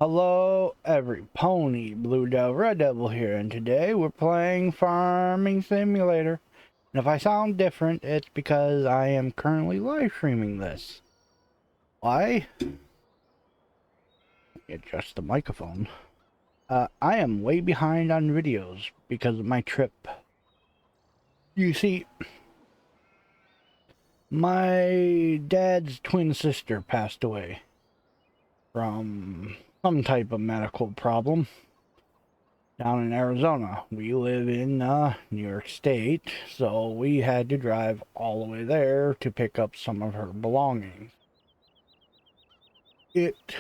Hello, every pony, Blue Devil, Red Devil here, and today we're playing Farming Simulator. And if I sound different, it's because I am currently live streaming this. Why? Adjust the microphone. I am way behind on videos because of my trip. You see, my dad's twin sister passed away from some type of medical problem down in Arizona. We live in New York State, so we had to drive all the way there to pick up some of her belongings. It's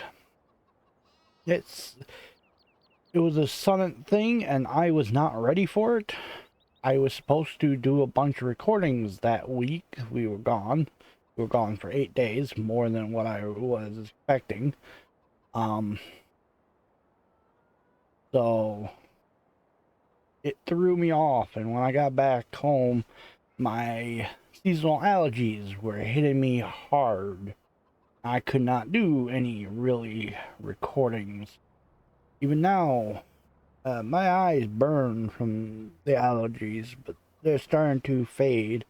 it was a sudden thing, and I was not ready for it. I was supposed to do a bunch of recordings that week. We were gone. We were gone for 8 days, more than what I was expecting. So it threw me off, and when I got back home, my seasonal allergies were hitting me hard. I could not do any really recordings. Even now, my eyes burn from the allergies, but they're starting to fade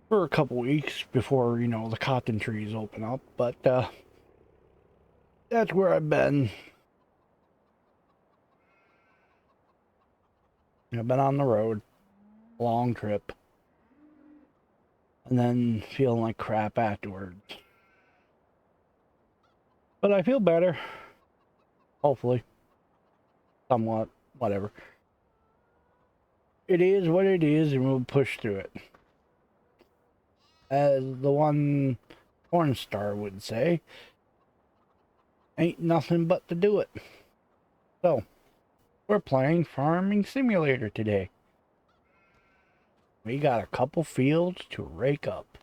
for a couple weeks before, the cotton trees open up. But that's where I've been. I've been on the road, long trip, and then feeling like crap afterwards. But I feel better, hopefully. Somewhat, whatever. It is what it is, and we'll push through it. As the one porn star would say, ain't nothing but to do it. So, we're playing Farming Simulator today. We got a couple fields to rake up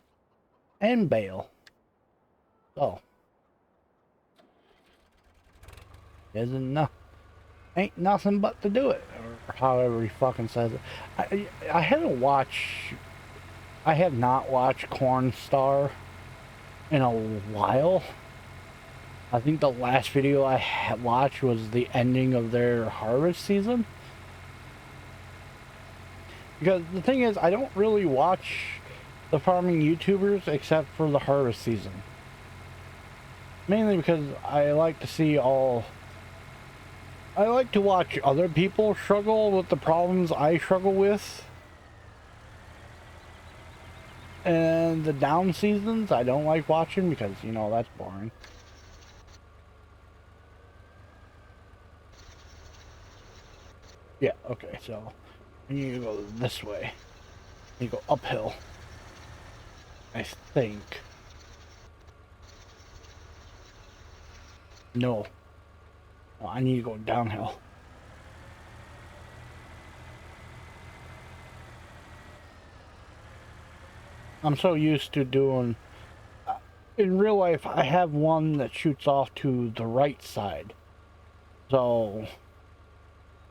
and bale. So, ain't nothing but to do it, or however he fucking says it. I have not watched Corn Star in a while. I think the last video I had watched was the ending of their harvest season. Because the thing is, I don't really watch the farming YouTubers except for the harvest season. Mainly because I like to watch other people struggle with the problems I struggle with. And the down seasons, I don't like watching because, that's boring. Yeah, okay, so I need to go this way. You go uphill, I think. No. Oh, I need to go downhill. I'm so used to doing... in real life, I have one that shoots off to the right side. So,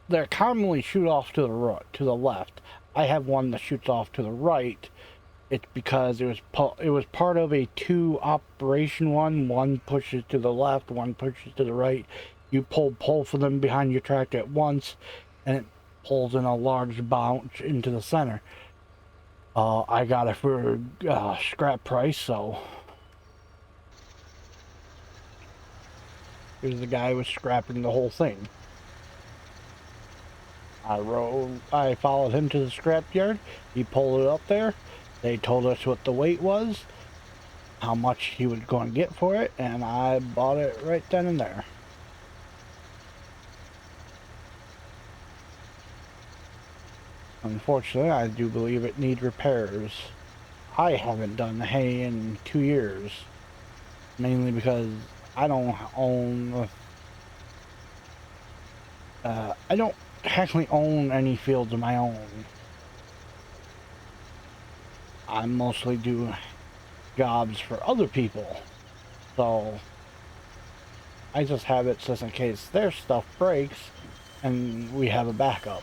they commonly shoot off to the left. I have one that shoots off to the right. It's because it was part of a two operation one. One pushes to the left, one pushes to the right. You pull for them behind your tractor at once, and it pulls in a large bounce into the center. I got it for scrap price, so here's the guy who was scrapping the whole thing. I followed him to the scrap yard. He pulled it up there. They told us what the weight was, how much he was going to get for it, and I bought it right then and there. Unfortunately, I do believe it needs repairs. I haven't done the hay in 2 years, mainly because I don't own I don't technically own any fields of my own. I mostly do jobs for other people, so I just have it just in case their stuff breaks and we have a backup.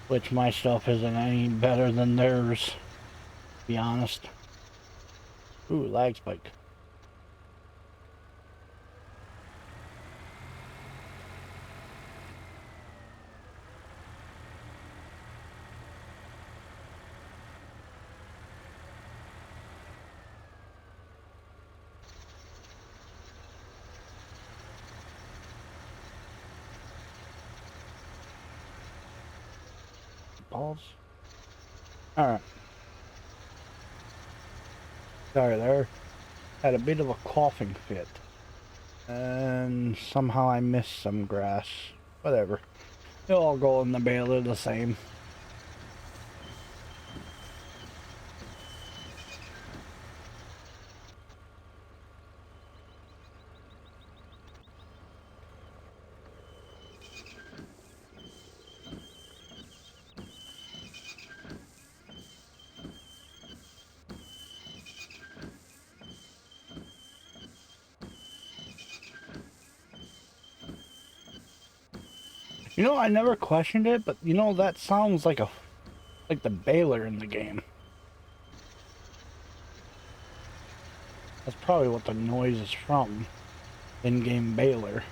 Which my stuff isn't any better than theirs. be honest. Ooh, lag spike. Balls. Alright. Sorry there. Had a bit of a coughing fit. And somehow I missed some grass. Whatever. They'll all go in the baler the same. You know, I never questioned it, but you know, that sounds like the baler in the game. That's probably what the noise is from. In-game baler.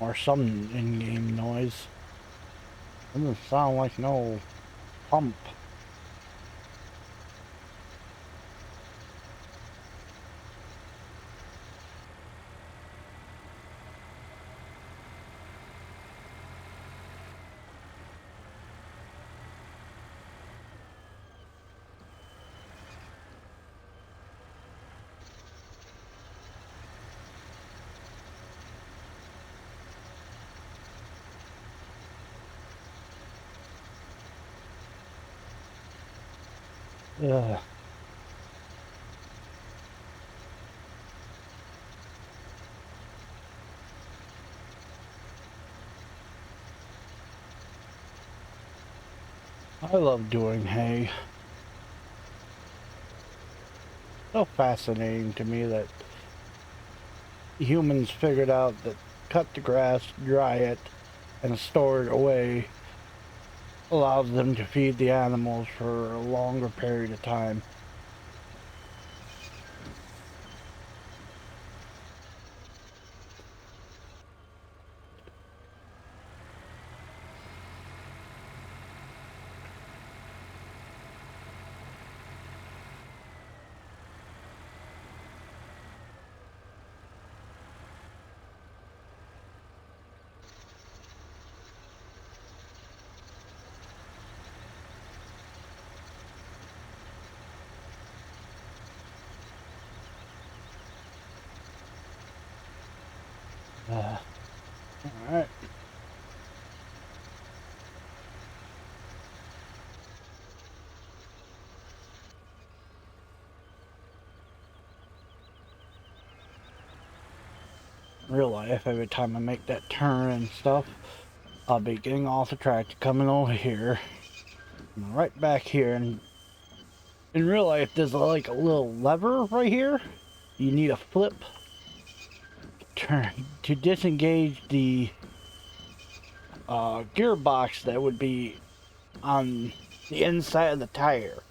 Or some in-game noise. Doesn't sound like no pump. Ugh. I love doing hay. So fascinating to me that humans figured out that cut the grass, dry it, and store it away allows them to feed the animals for a longer period of time. Alright. Real life, every time I make that turn and stuff, I'll be getting off the track, coming over here, and right back here, and in real life there's like a little lever right here. You need a flip turn to disengage the gearbox that would be on the inside of the tire.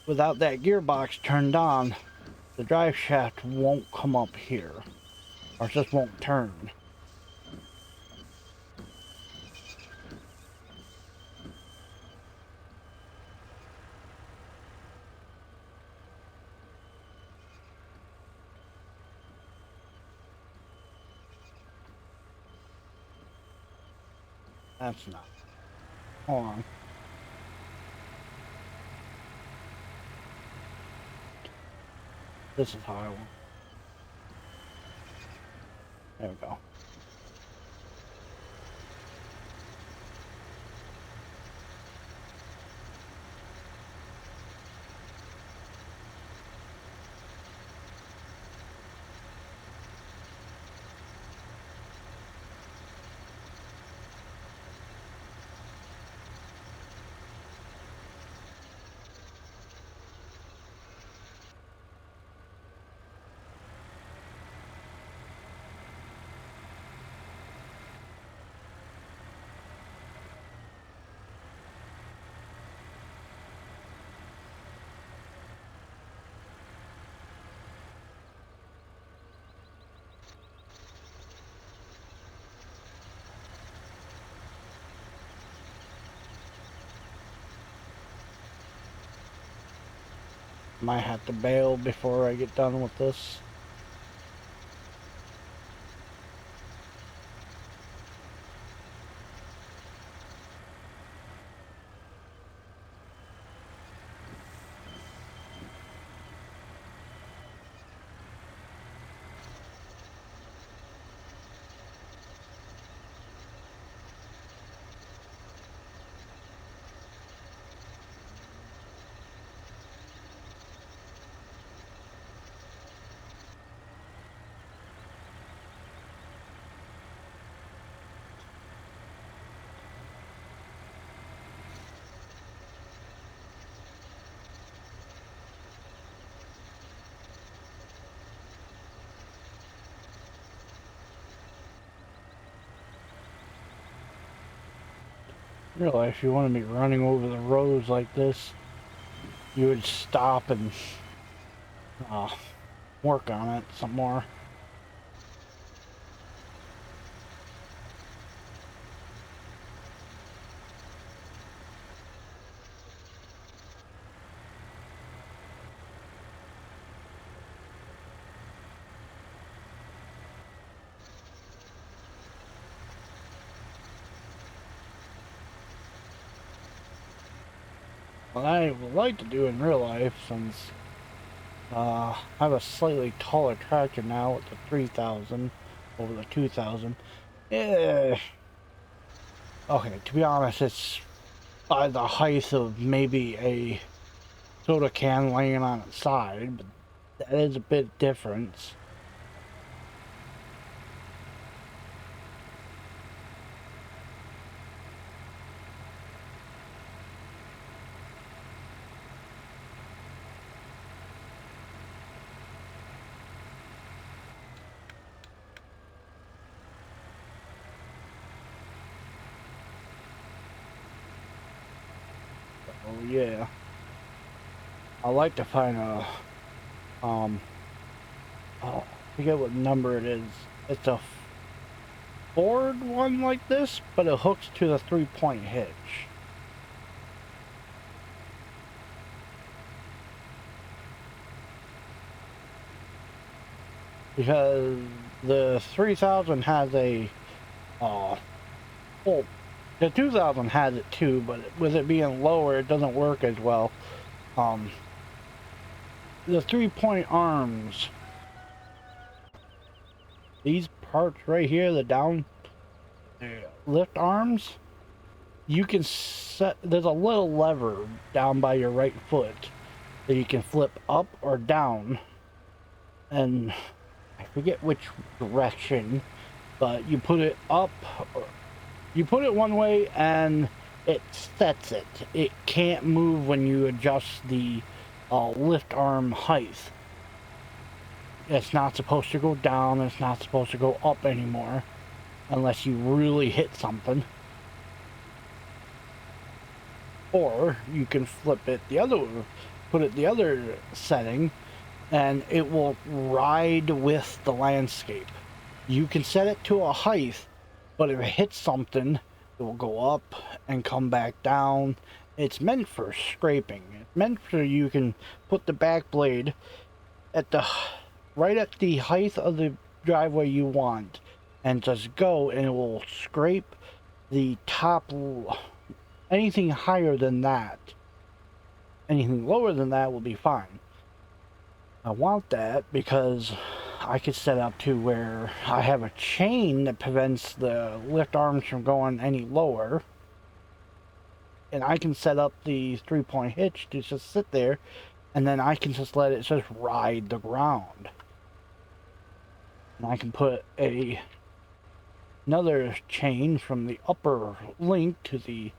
Without that gearbox turned on, the drive shaft won't come up here, or it just won't turn. That's not. Hold on. This is how I want. There we go. Might have to bail before I get done with this. In real life, if you want to be running over the roads like this, you would stop and uh, work on it some more. What I would like to do in real life, since I have a slightly taller tractor now with the 3000 over the 2000. Eh, okay, to be honest, it's by the height of maybe a soda can laying on its side, but that is a bit difference. Oh yeah, I like to find a I forget what number it is. It's a Ford one like this, but it hooks to the 3-point hitch. Because the 3000 has a well, the 2000 has it too, but with it being lower, it doesn't work as well. The 3-point arms, these parts right here, the lift arms, you can set, there's a little lever down by your right foot that you can flip up or down, and I forget which direction, but you put it up, you put it one way and it sets it. It can't move when you adjust the lift arm height. It's not supposed to go down, it's not supposed to go up anymore unless you really hit something. Or you can flip it the other, put it the other setting, and it will ride with the landscape. You can set it to a height, but if it hits something, it will go up and come back down. It's meant for scraping. It's meant for you can put the back blade at the right at the height of the driveway you want and just go, and it will scrape the top. Anything higher than that, anything lower than that will be fine. I want that because I could set up to where I have a chain that prevents the lift arms from going any lower, and I can set up the 3-point hitch to just sit there, and then I can just let it just ride the ground. And I can put another chain from the upper link to the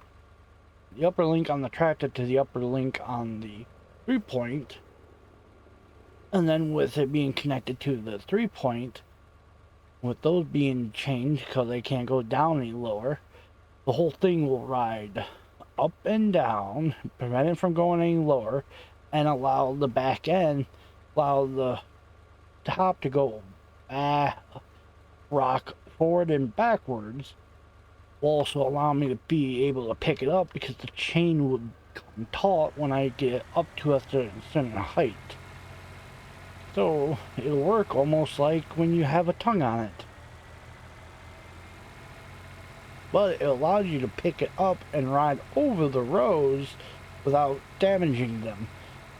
upper link on the tractor to the upper link on the 3-point, and then with it being connected to the 3-point, with those being changed because they can't go down any lower, the whole thing will ride up and down, prevent it from going any lower, and allow the back end, allow the top to go rock forward and backwards, will also allow me to be able to pick it up because the chain would become taut when I get up to a certain height. So it'll work almost like when you have a tongue on it. But it allows you to pick it up and ride over the rows without damaging them.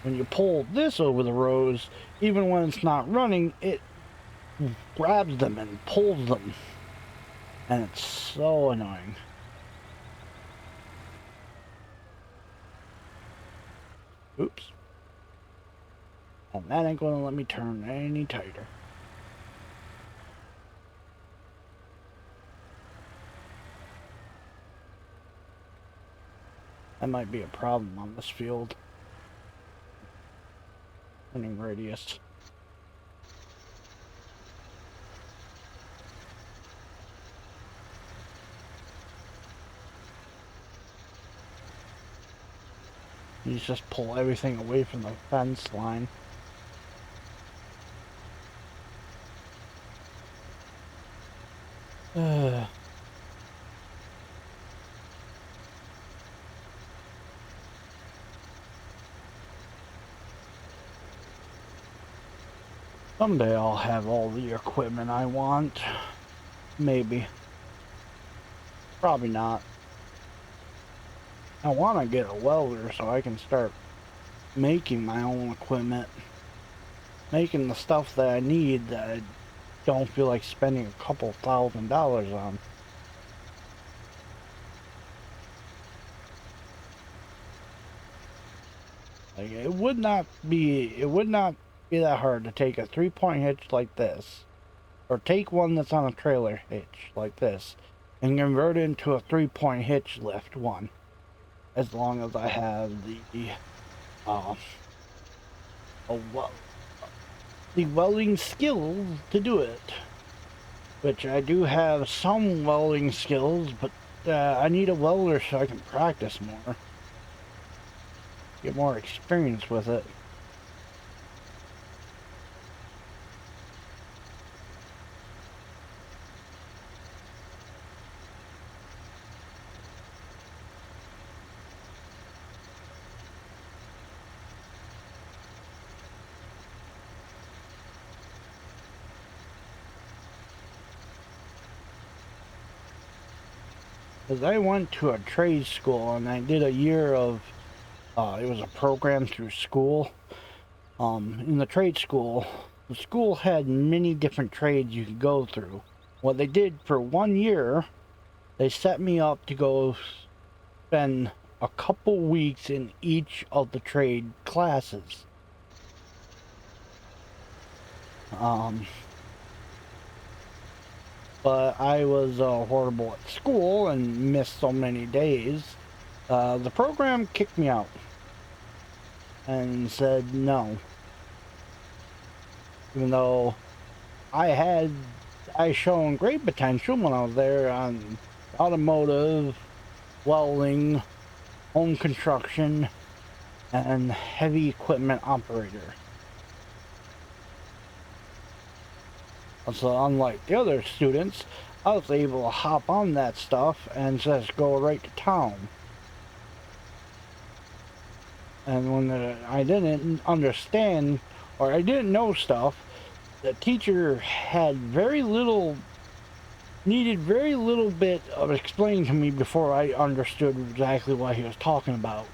When you pull this over the rows, even when it's not running, it grabs them and pulls them. And it's so annoying. Oops. And that ain't gonna let me turn any tighter. That might be a problem on this field. Turning radius. You just pull everything away from the fence line. Someday I'll have all the equipment I want. Maybe. Probably not. I want to get a welder so I can start making my own equipment. Making the stuff that I need that I don't feel like spending a couple $1,000s on. Like, it would not be that hard to take a 3-point hitch like this, or take one that's on a trailer hitch like this, and convert it into a 3-point hitch lift one, as long as I have the welding skills to do it. Which I do have some welding skills, but I need a welder so I can practice more. Get more experience with it. Because I went to a trade school and I did a year of, it was a program through school. In the trade school, the school had many different trades you could go through. What they did for 1 year, they set me up to go spend a couple weeks in each of the trade classes. But I was horrible at school and missed so many days. The program kicked me out and said no. Even though I shown great potential when I was there on automotive, welding, home construction, and heavy equipment operator. So unlike the other students, I was able to hop on that stuff and just go right to town. And when I didn't understand, or I didn't know stuff, the teacher needed very little bit of explaining to me before I understood exactly what he was talking about.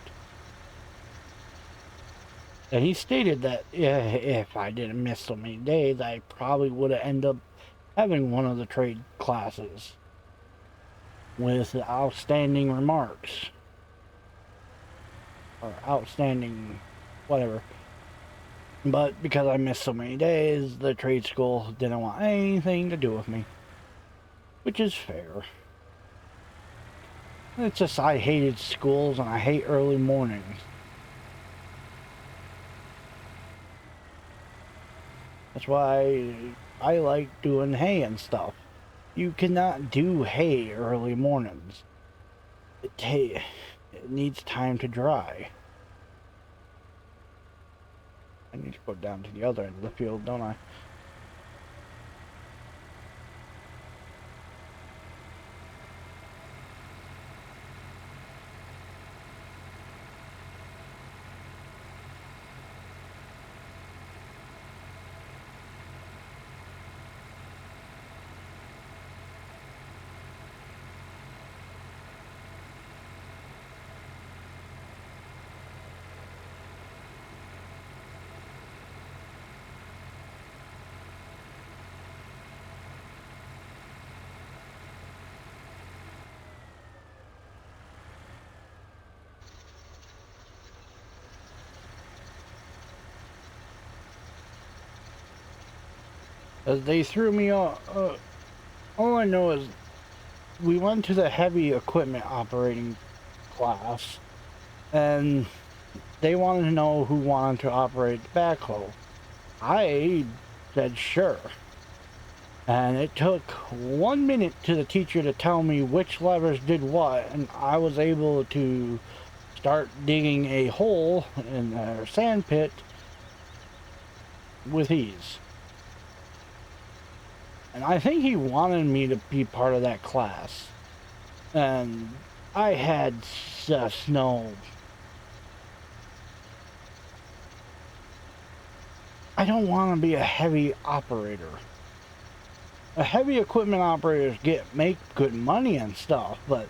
And he stated that if I didn't miss so many days, I probably would have ended up having one of the trade classes with outstanding remarks. Or outstanding whatever. But because I missed so many days, the trade school didn't want anything to do with me. Which is fair. It's just I hated schools and I hate early mornings. That's why I like doing hay and stuff. You cannot do hay early mornings. It needs time to dry. I need to go down to the other end of the field, don't I? They threw me off. All I know is we went to the heavy equipment operating class, and they wanted to know who wanted to operate the backhoe. I said sure. And it took 1 minute to the teacher to tell me which levers did what, and I was able to start digging a hole in their sand pit with ease. And I think he wanted me to be part of that class. And I had just no... I don't want to be a heavy operator. A heavy equipment operators make good money and stuff, but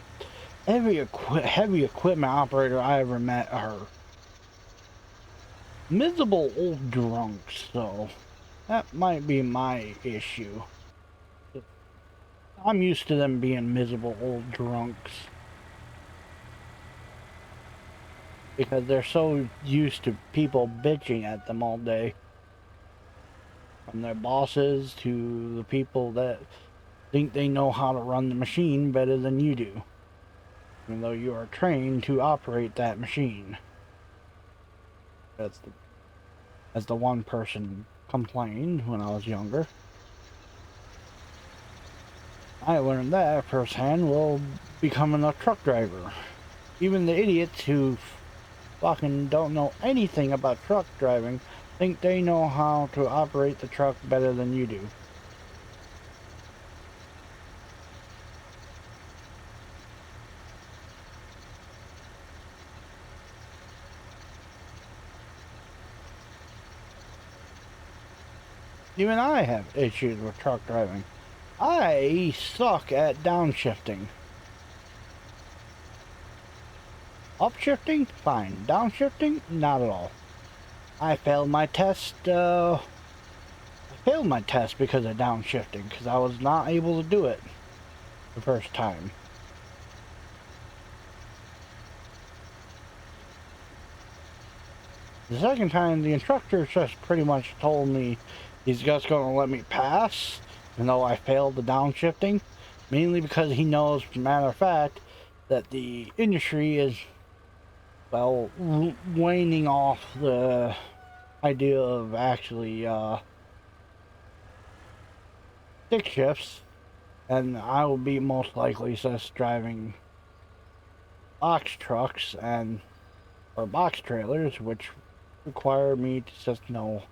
heavy equipment operator I ever met are miserable old drunks, so that might be my issue. I'm used to them being miserable old drunks. Because they're so used to people bitching at them all day. From their bosses to the people that think they know how to run the machine better than you do. Even though you are trained to operate that machine. As the one person complained when I was younger. I learned that firsthand while becoming a truck driver. Even the idiots who fucking don't know anything about truck driving think they know how to operate the truck better than you do. Even I have issues with truck driving. I suck at downshifting. Upshifting? Fine. Downshifting? Not at all. I failed my test, because of downshifting, because I was not able to do it the first time. The second time, the instructor just pretty much told me he's just going to let me pass, even though I failed the downshifting, mainly because he knows, as a matter of fact, that the industry is, well, waning off the idea of actually stick shifts, and I will be most likely just driving box trucks or box trailers, which require me to just know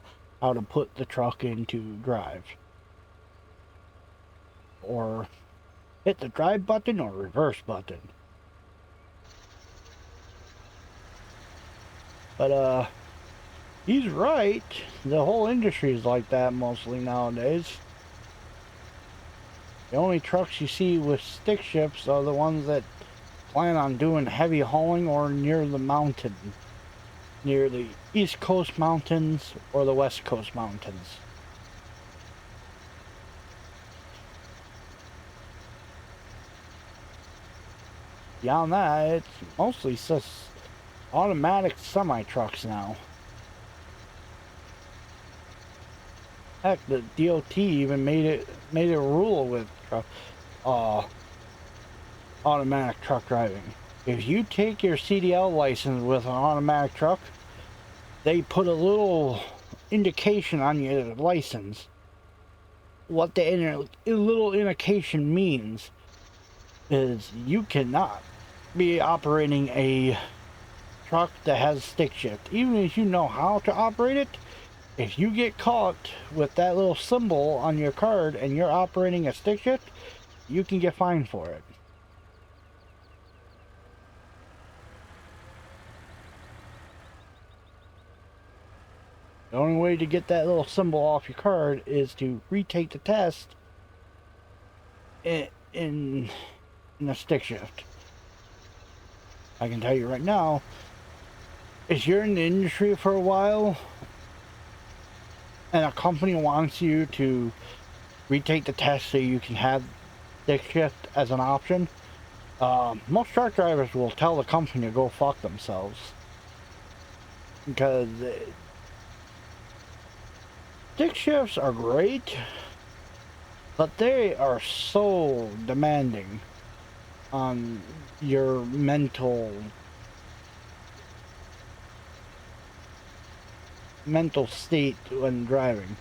how to put the truck into drive, or hit the drive button or reverse button. But he's right. The whole industry is like that mostly nowadays. The only trucks you see with stick shifts are the ones that plan on doing heavy hauling or near the mountain. Near the East Coast mountains or the West Coast mountains. Beyond that, it's mostly just automatic semi-trucks now. Heck, the DOT even made a rule with automatic truck driving. If you take your CDL license with an automatic truck, they put a little indication on your license. What the little indication means is you cannot be operating a truck that has stick shift. Even if you know how to operate it, if you get caught with that little symbol on your card and you're operating a stick shift, you can get fined for it. The only way to get that little symbol off your card is to retake the test in a stick shift. I can tell you right now, if you're in the industry for a while and a company wants you to retake the test so you can have stick shift as an option, most truck drivers will tell the company to go fuck themselves. Because stick shifts are great but they are so demanding on your mental state when driving.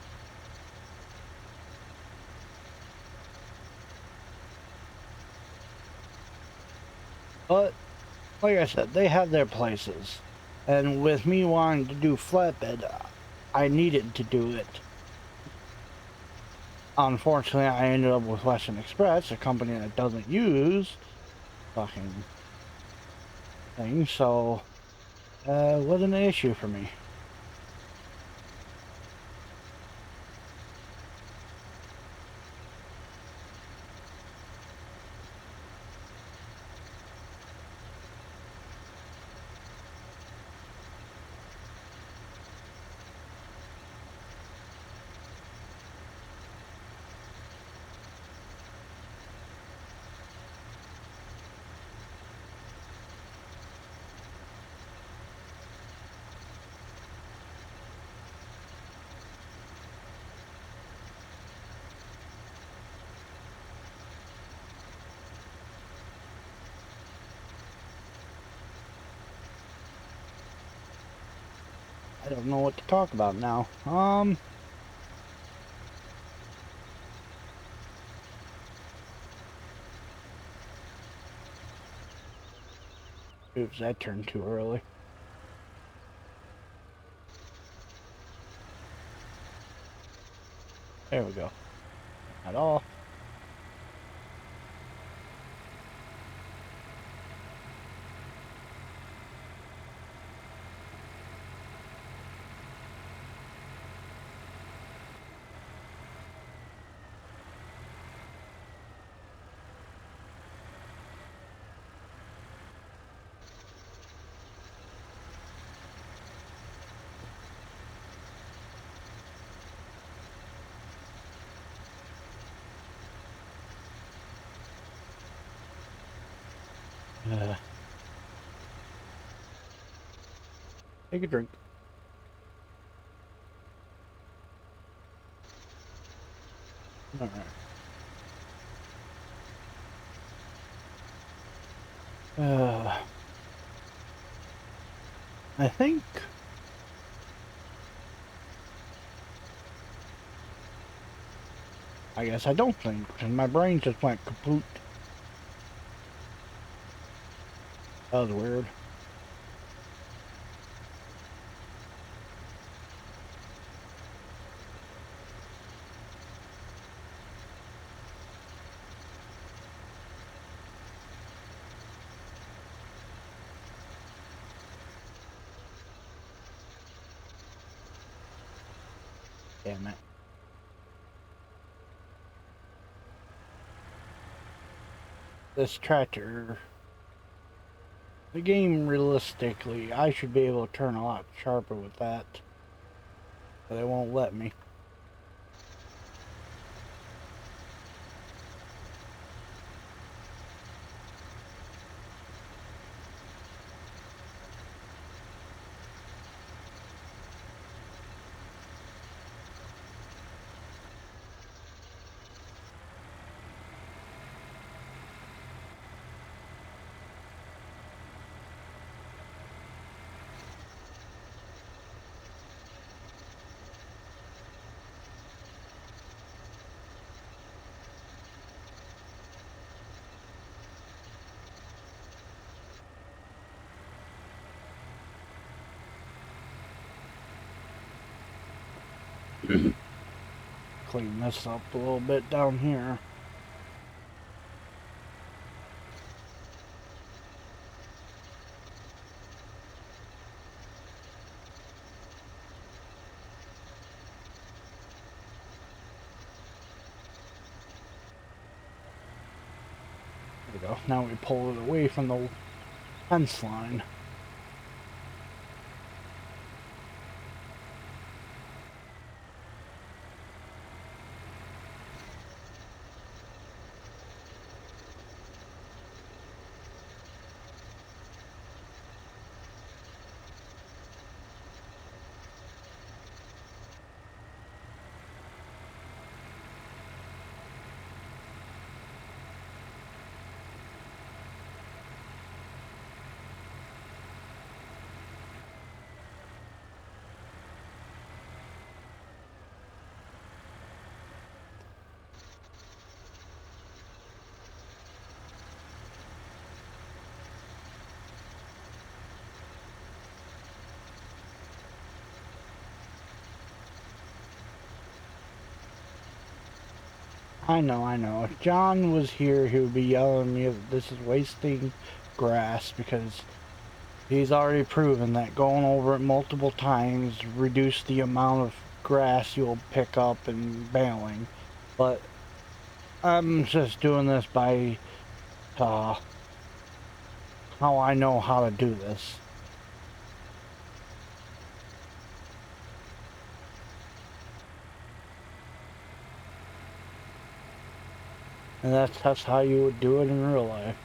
But like I said, they have their places. And with me wanting to do flatbed, I needed to do it. Unfortunately, I ended up with Western Express, a company that doesn't use fucking things, so it wasn't an issue for me. I don't know what to talk about now. Oops, that turned too early. There we go. At all. Uh, Take a drink. All right. I think I guess I don't think, because my brain just went kaput. That was weird. Damn it. This tractor, the game realistically, I should be able to turn a lot sharper with that, but it won't let me. Clean this up a little bit down here. There we go. Now we pull it away from the fence line. I know. If John was here, he would be yelling at me that this is wasting grass because he's already proven that going over it multiple times reduce the amount of grass you'll pick up and baling. But I'm just doing this by uh, how I know how to do this. And that's how you would do it in real life.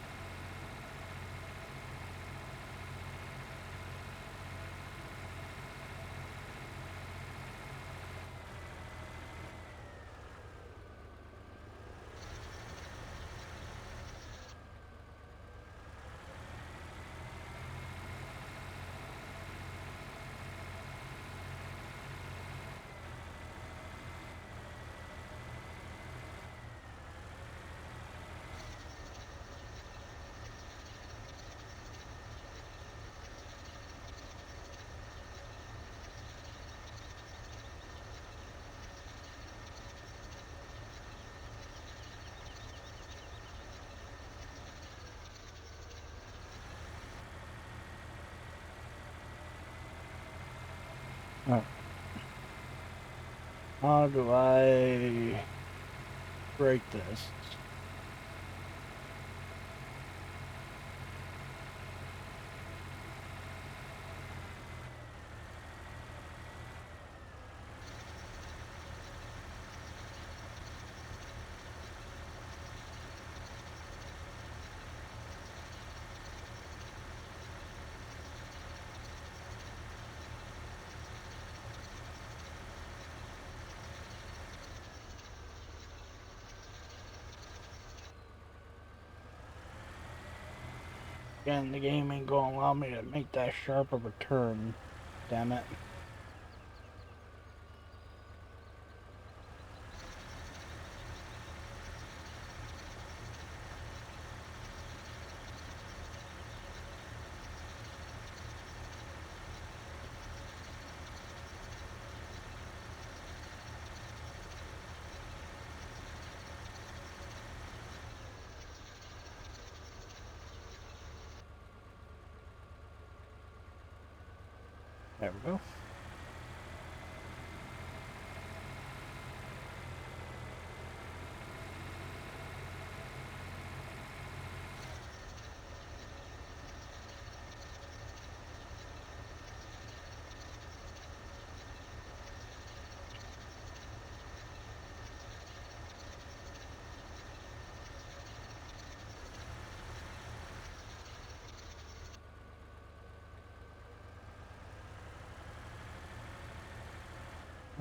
Uh, How do I break this? Again, the game ain't gonna allow me to make that sharp of a turn. Damn it. There we go.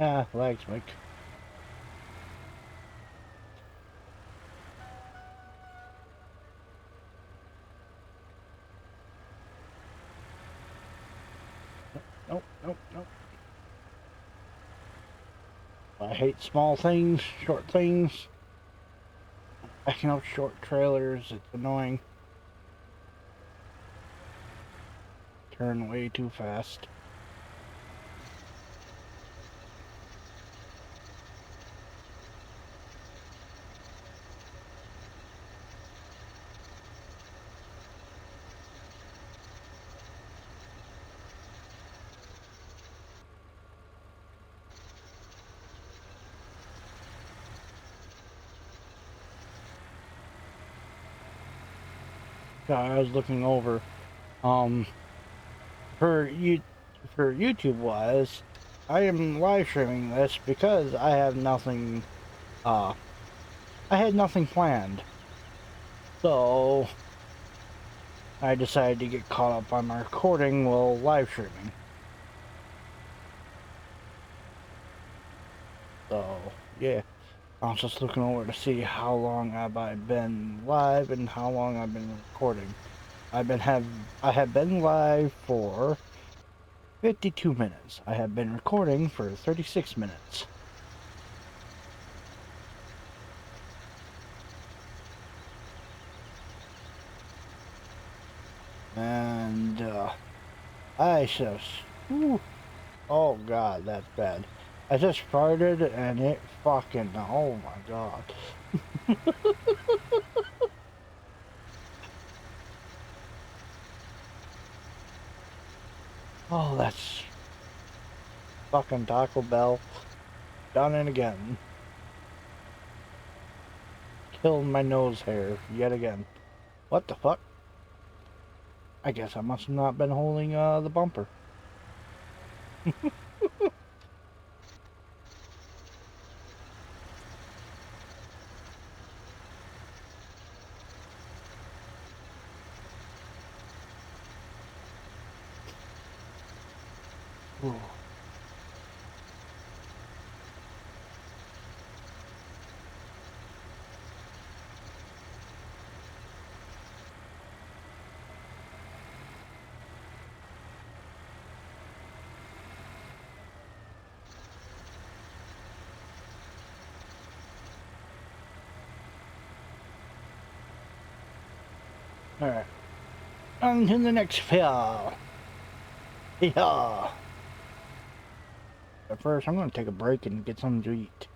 Ah, legs, Mike. Nope, nope, nope. I hate small things, short things. Backing up short trailers, it's annoying. Turn way too fast. I was looking over. Um, for you, for YouTube wise, I am live streaming this because I have nothing. Uh, I had nothing planned, so I decided to get caught up on my recording while live streaming. So yeah, I was just looking over to see how long have I been live and how long I've been recording. I have been live for 52 minutes. I have been recording for 36 minutes. And I just, whew, oh god, that's bad. I just farted and it fucking, oh my god. Oh, that's fucking Taco Bell. Done it again. Killed my nose hair yet again. What the fuck? I guess I must have not been holding the bumper. Ooh. Alright. On to the next fair. Yeah. But first, I'm gonna take a break and get something to eat.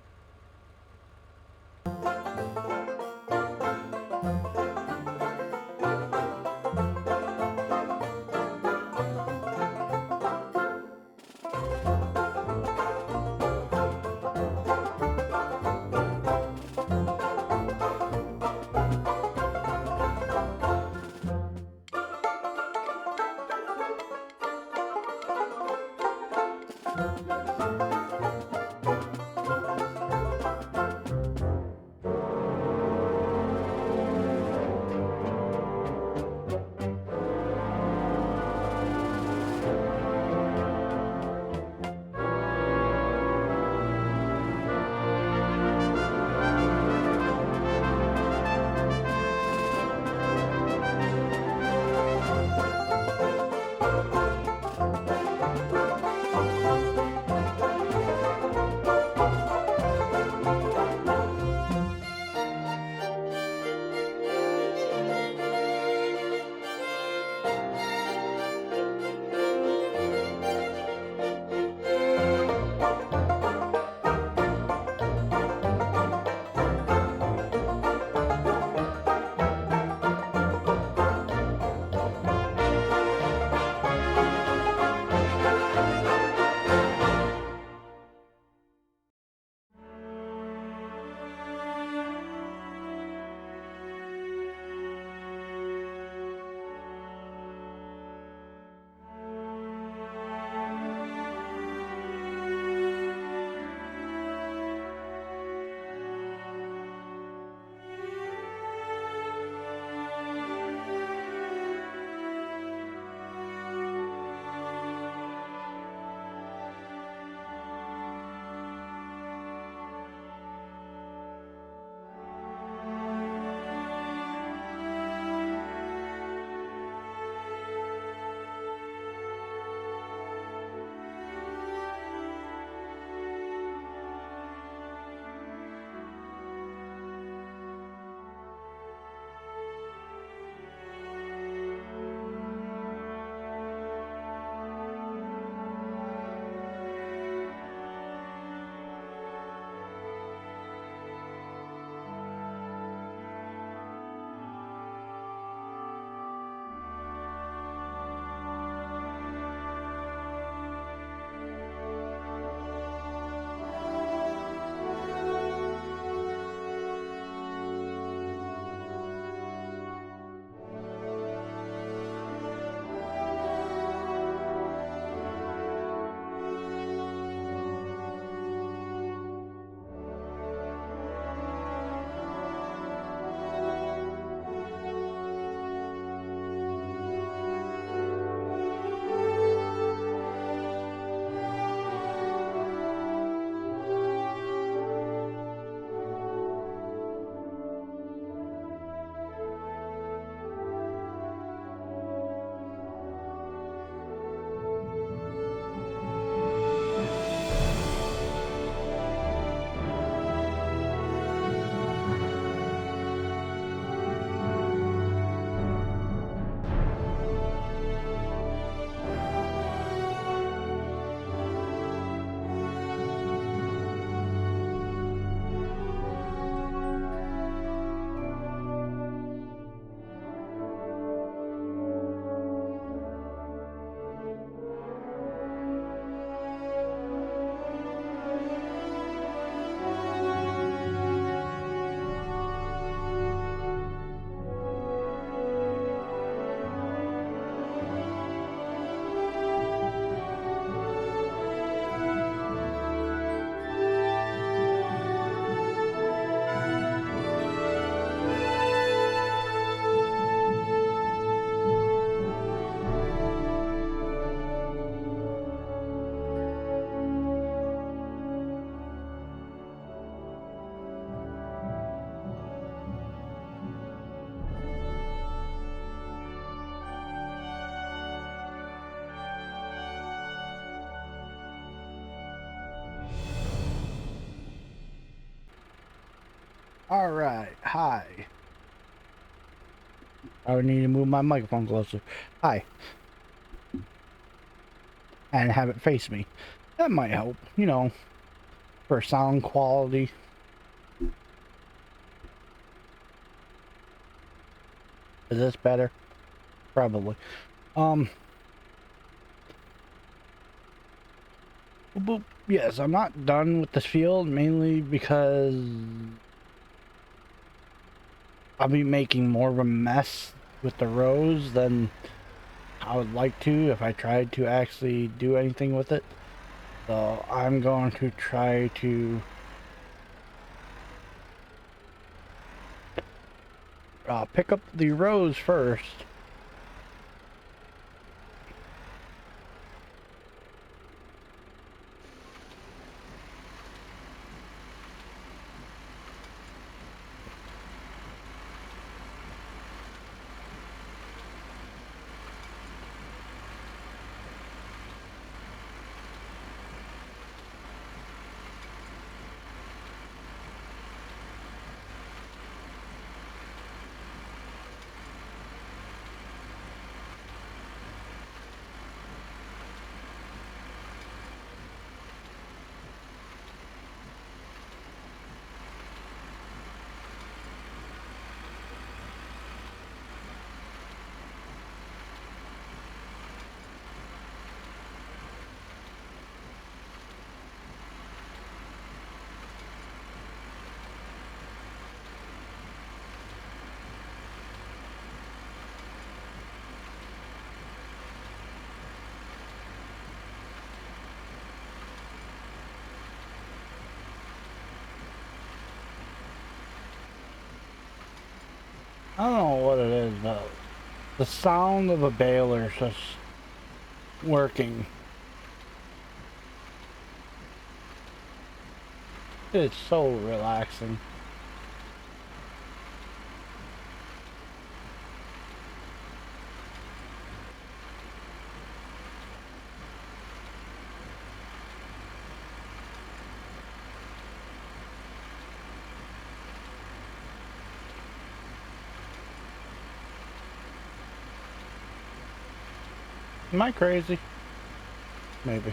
Alright, hi. I would need to move my microphone closer. Hi. And have it face me. That might help, you know, for sound quality. Is this better? Probably. Boop, boop. Yes, I'm not done with this field, mainly because I'll be making more of a mess with the rows than I would like to if I tried to actually do anything with it. So I'm going to try to pick up the rows first. I don't know what it is, but the sound of a baler is just working. It's so relaxing. Am I crazy? Maybe.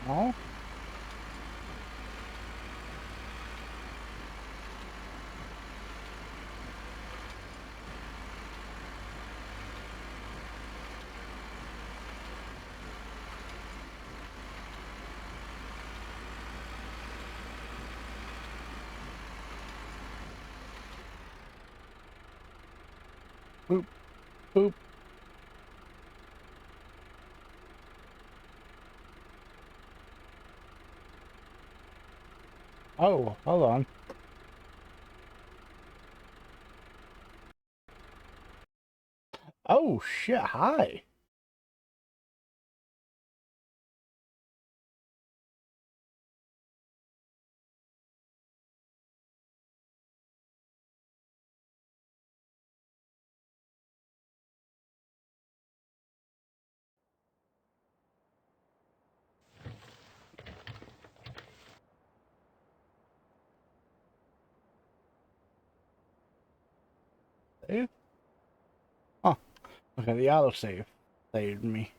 Oh? Boop, boop. Oh, hold on. Oh, shit, hi. Save? Oh, okay, the autosave saved me.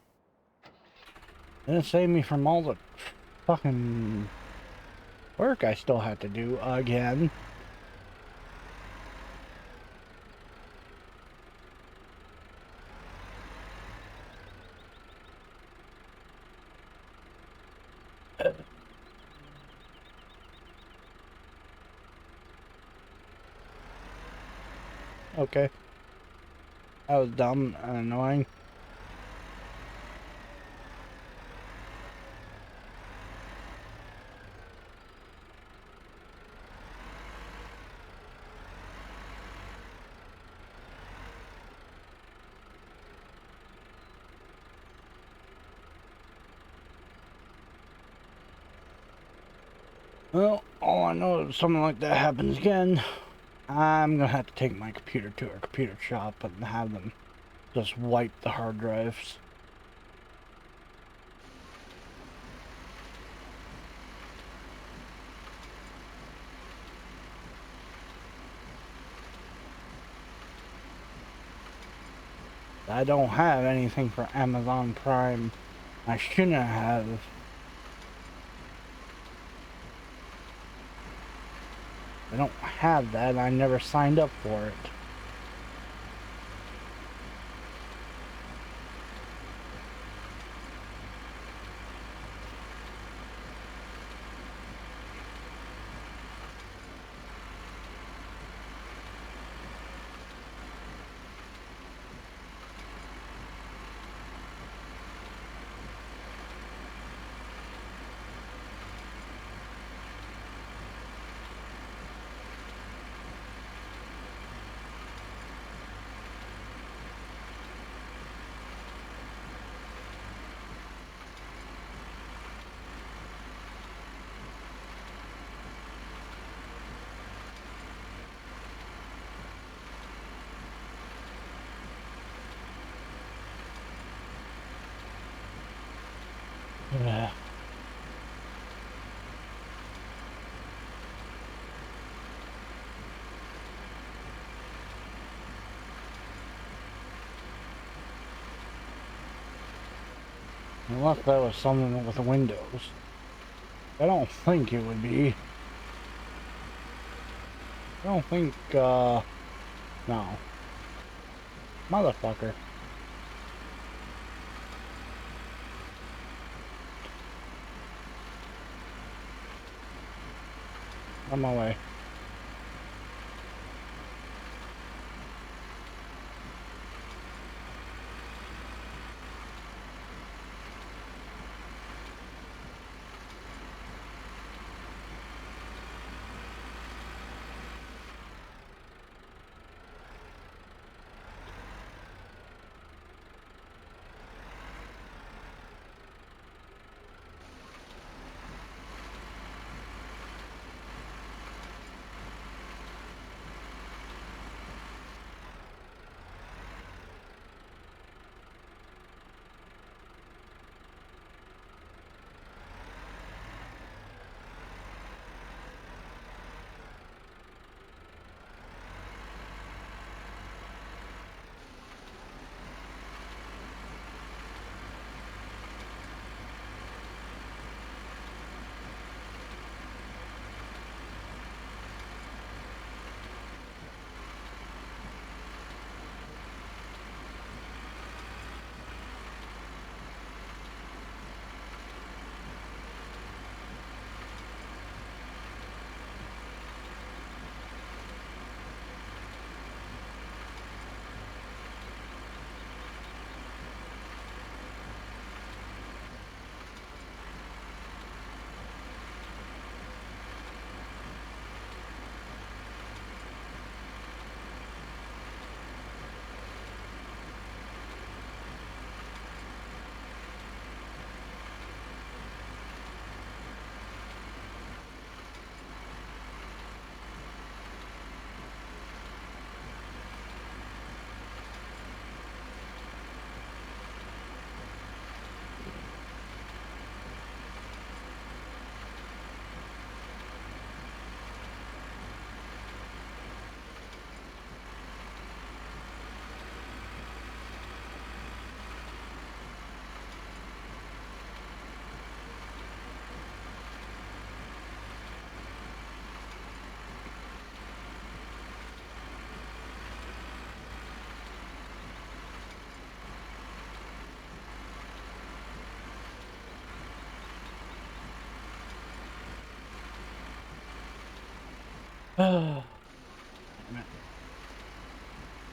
Didn't save me from all the fucking work I still had to do again. Okay. That was dumb and annoying. Well, all I know is if something like that happens again, I'm gonna have to take my computer to a computer shop and have them just wipe the hard drives. I don't have anything for Amazon Prime. I shouldn't have. I don't have that. I never signed up for it. Yeah. Unless that was something with the Windows. I don't think it would be. I don't think, no. Motherfucker. On my way.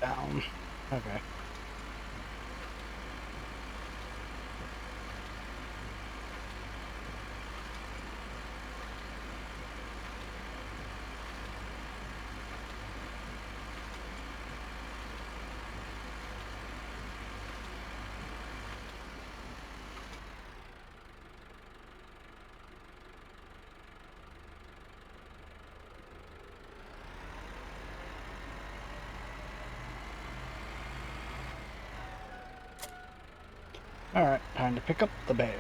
down. Okay. Alright, time to pick up the bales.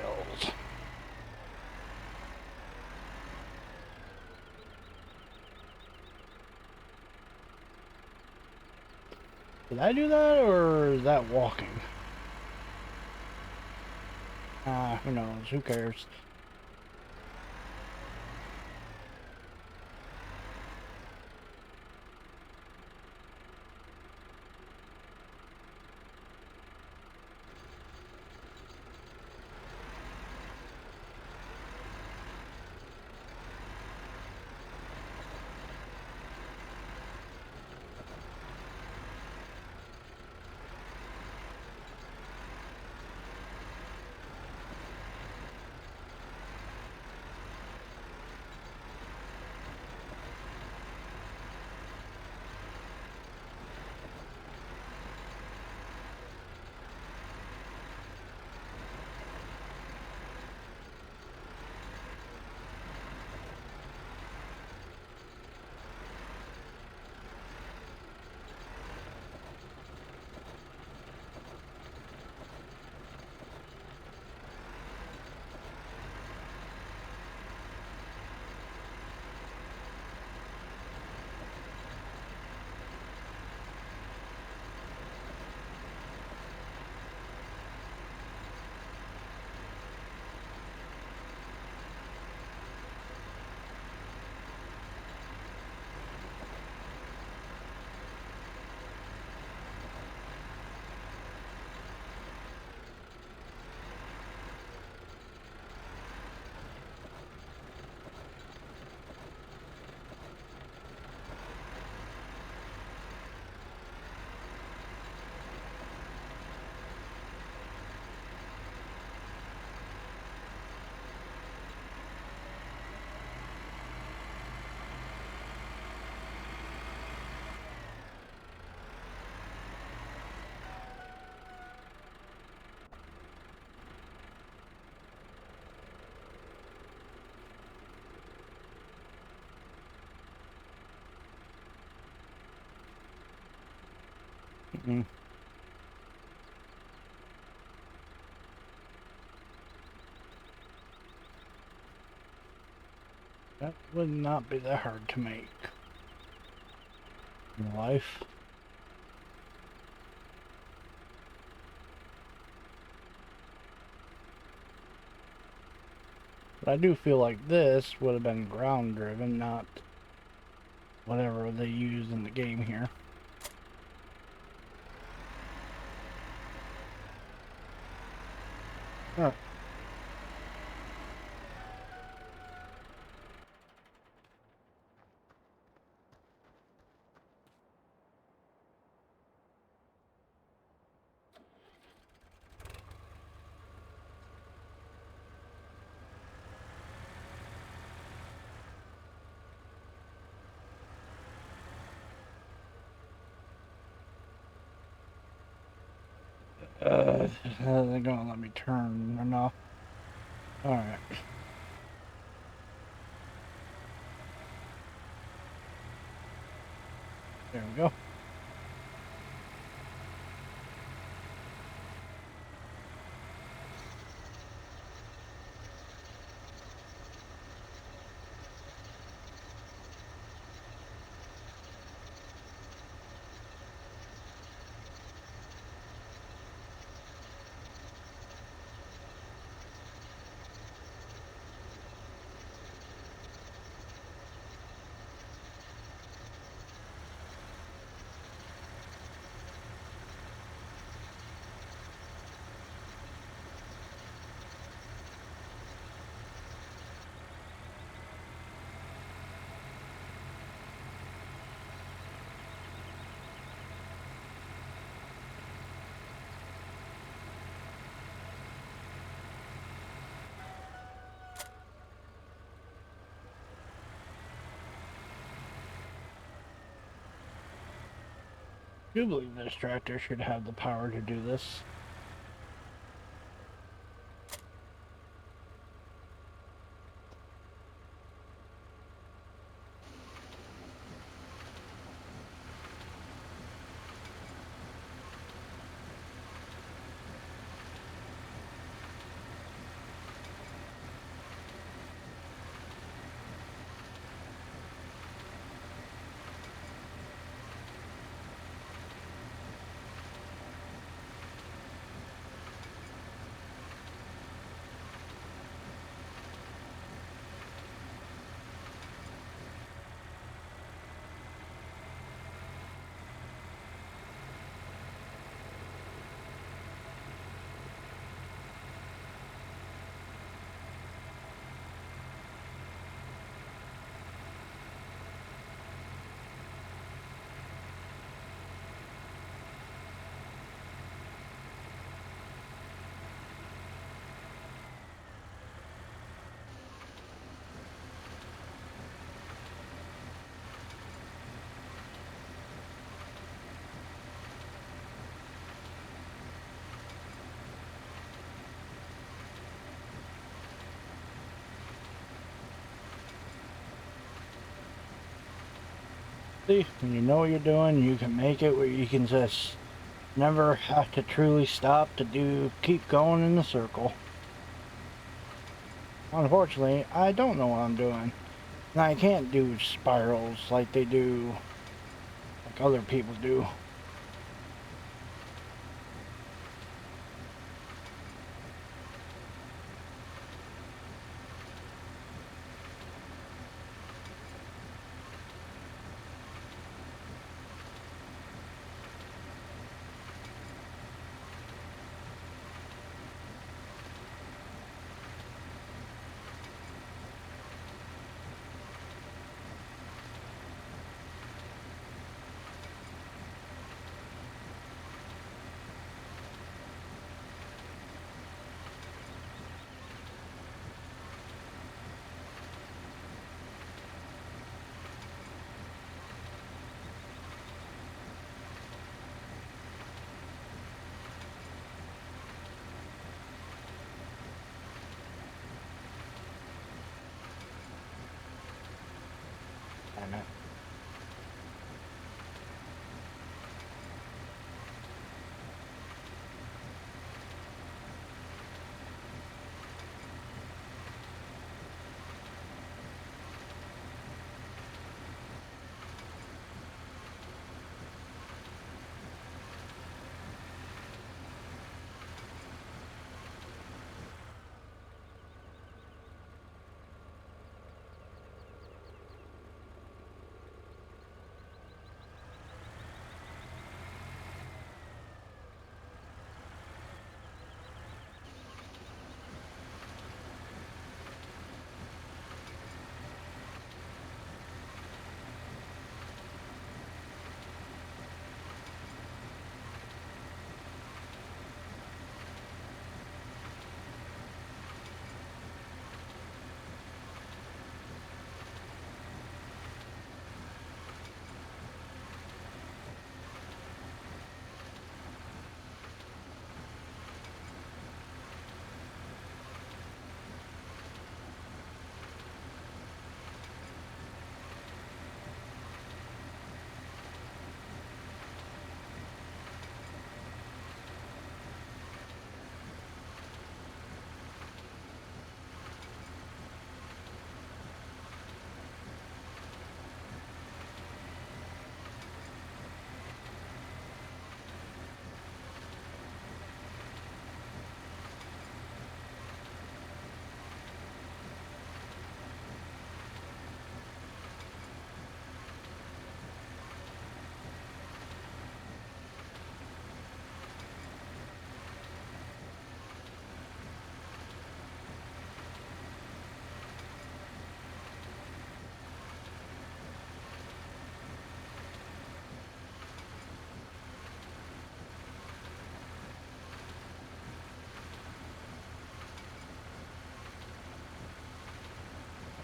Did I do that, or is that walking? Who knows? Who cares? Mm. That would not be that hard to make in life. But I do feel like this would have been ground driven, not whatever they use in the game here. Huh. They're gonna let me turn enough. Alright. There we go. I do believe this tractor should have the power to do this. See, when you know what you're doing, you can make it where you can just never have to truly stop to keep going in the circle. Unfortunately, I don't know what I'm doing. And I can't do spirals like they do, like other people do. Damn it.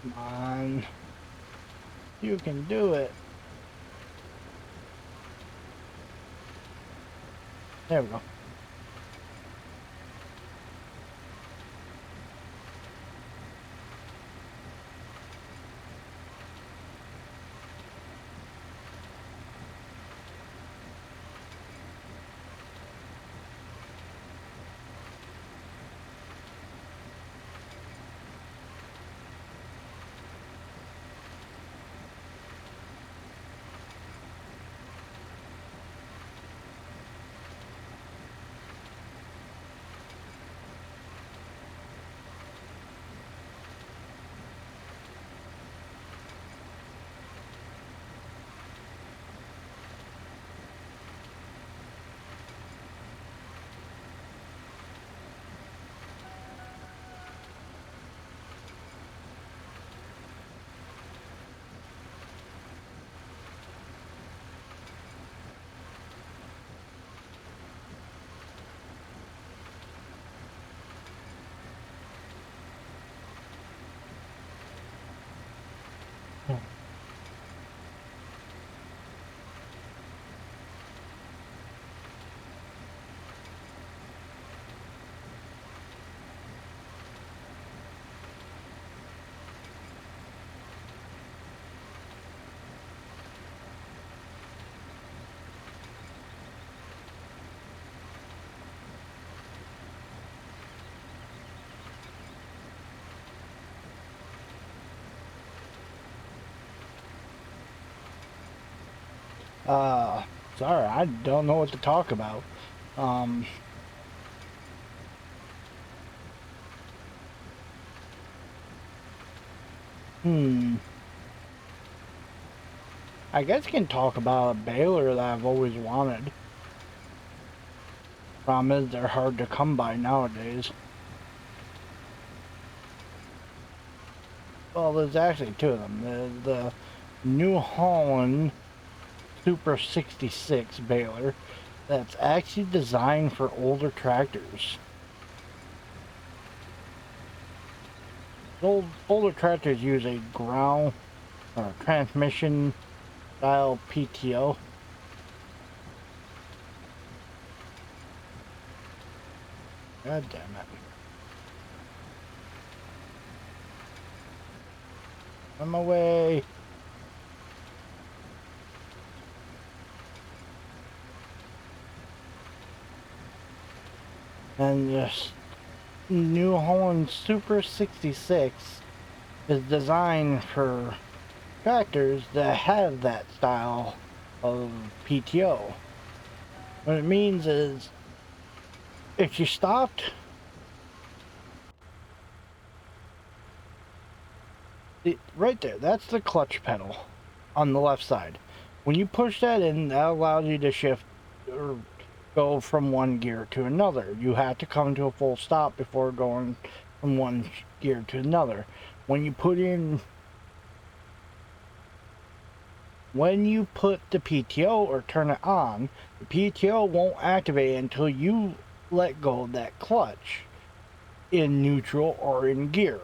Come on. You can do it. There we go. Uh, Sorry, I don't know what to talk about. Um, hmm. I guess I can talk about a baler that I've always wanted. Problem is, they're hard to come by nowadays. Well, there's actually two of them. There's the New Holland Super 66 baler that's actually designed for older tractors. Older tractors use a ground or transmission style PTO. God damn it. On my way. And this New Holland Super 66 is designed for tractors that have that style of PTO. What it means is, if you stopped, right there, that's the clutch pedal on the left side. When you push that in, that allows you to shift or go from one gear to another. You have to come to a full stop before going from one gear to another. When you put the PTO or turn it on, the PTO won't activate until you let go of that clutch in neutral or in gear.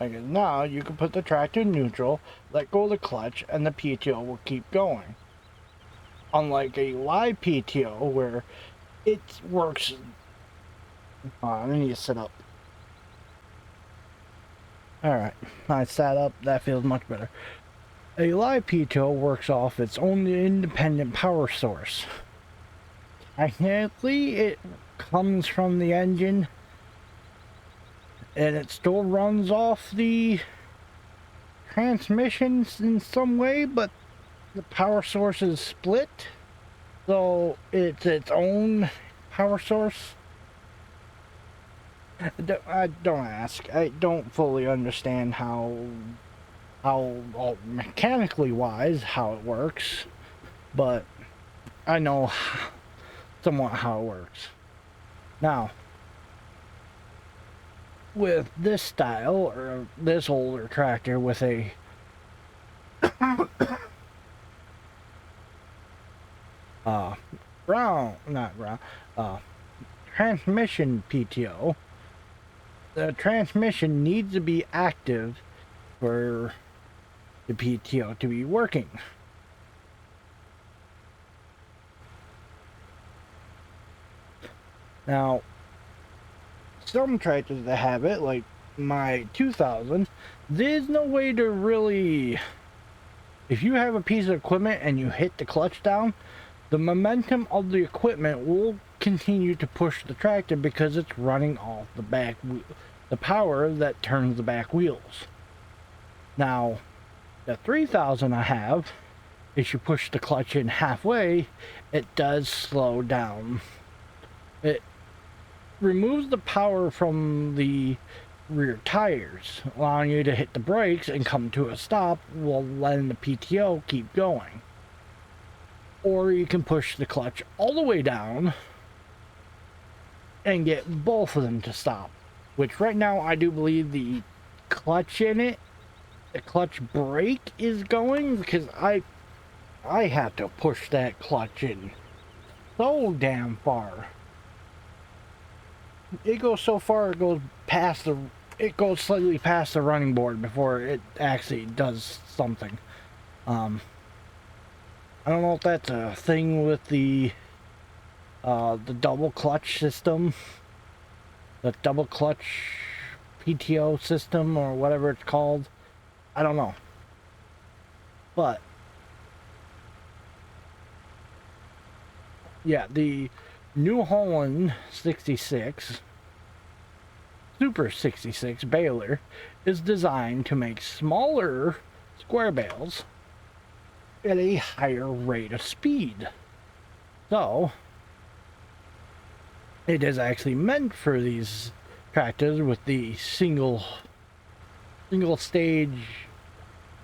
Like now, you can put the tractor in neutral, let go of the clutch, and the PTO will keep going. Unlike a live PTO where it works. I need to sit up. Alright, I sat up, that feels much better. A live PTO works off its own independent power source. Technically, it comes from the engine, and it still runs off the transmissions in some way, but the power source is split, so it's its own power source. I don't ask. I don't fully understand how mechanically wise how it works, but I know somewhat how it works. Now, with this style or this older tractor with a transmission PTO, the transmission needs to be active for the PTO to be working. Now, some tractors that have it, like my 2000, there's no way to really... If you have a piece of equipment and you hit the clutch down, the momentum of the equipment will continue to push the tractor because it's running off the back, the power that turns the back wheels. Now, the 3000 I have, if you push the clutch in halfway, it does slow down. It removes the power from the rear tires, allowing you to hit the brakes and come to a stop while letting the PTO keep going. Or you can push the clutch all the way down and get both of them to stop, which right now I do believe the clutch in it, the clutch brake is going, because I have to push that clutch in so damn far. It goes so far, it goes slightly past the running board before it actually does something. I don't know if that's a thing with the double clutch system, the double clutch PTO system, or whatever it's called. I don't know. But yeah, the New Holland 66 Super 66 baler is designed to make smaller square bales at a higher rate of speed. So it is actually meant for these tractors with the single stage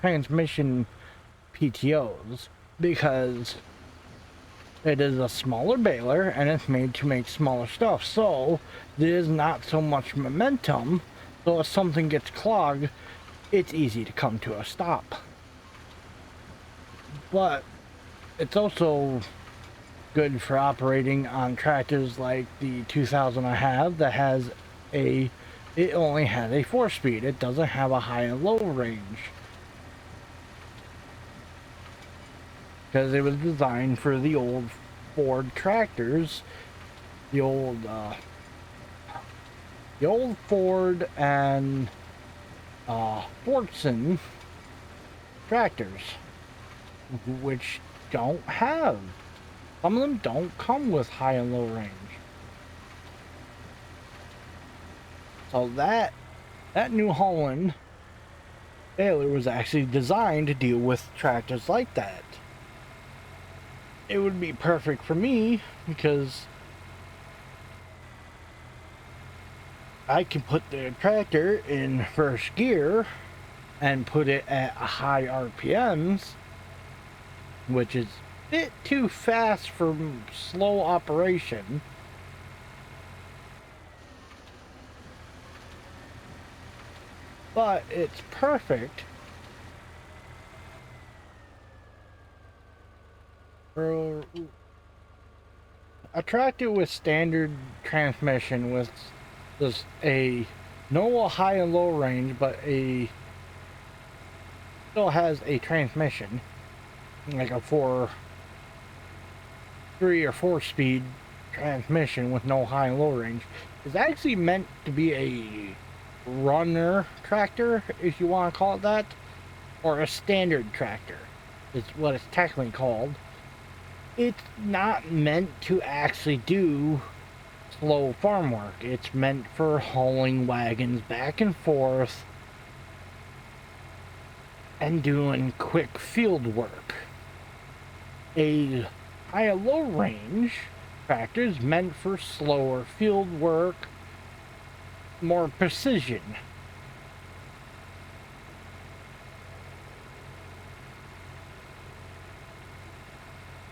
transmission PTOs, because it is a smaller baler and it's made to make smaller stuff, so there's not so much momentum, so if something gets clogged, it's easy to come to a stop. But it's also good for operating on tractors like the 2000 I have that has it only has a 4-speed. It doesn't have a high and low range, because it was designed for the old Ford tractors, the old Ford and Fordson tractors, which don't have, some of them don't come with high and low range. So that New Holland baler was actually designed to deal with tractors like that. It would be perfect for me because I can put the tractor in first gear and put it at high RPMs, which is a bit too fast for slow operation. But it's perfect for a tractor with standard transmission with just no high and low range, but still has a transmission, like a 3 or 4 speed transmission with no high and low range. Is actually meant to be a runner tractor, if you want to call it that, or a standard tractor is what it's technically called. It's not meant to actually do slow farm work. It's meant for hauling wagons back and forth and doing quick field work. A high and low range tractor is meant for slower field work, more precision.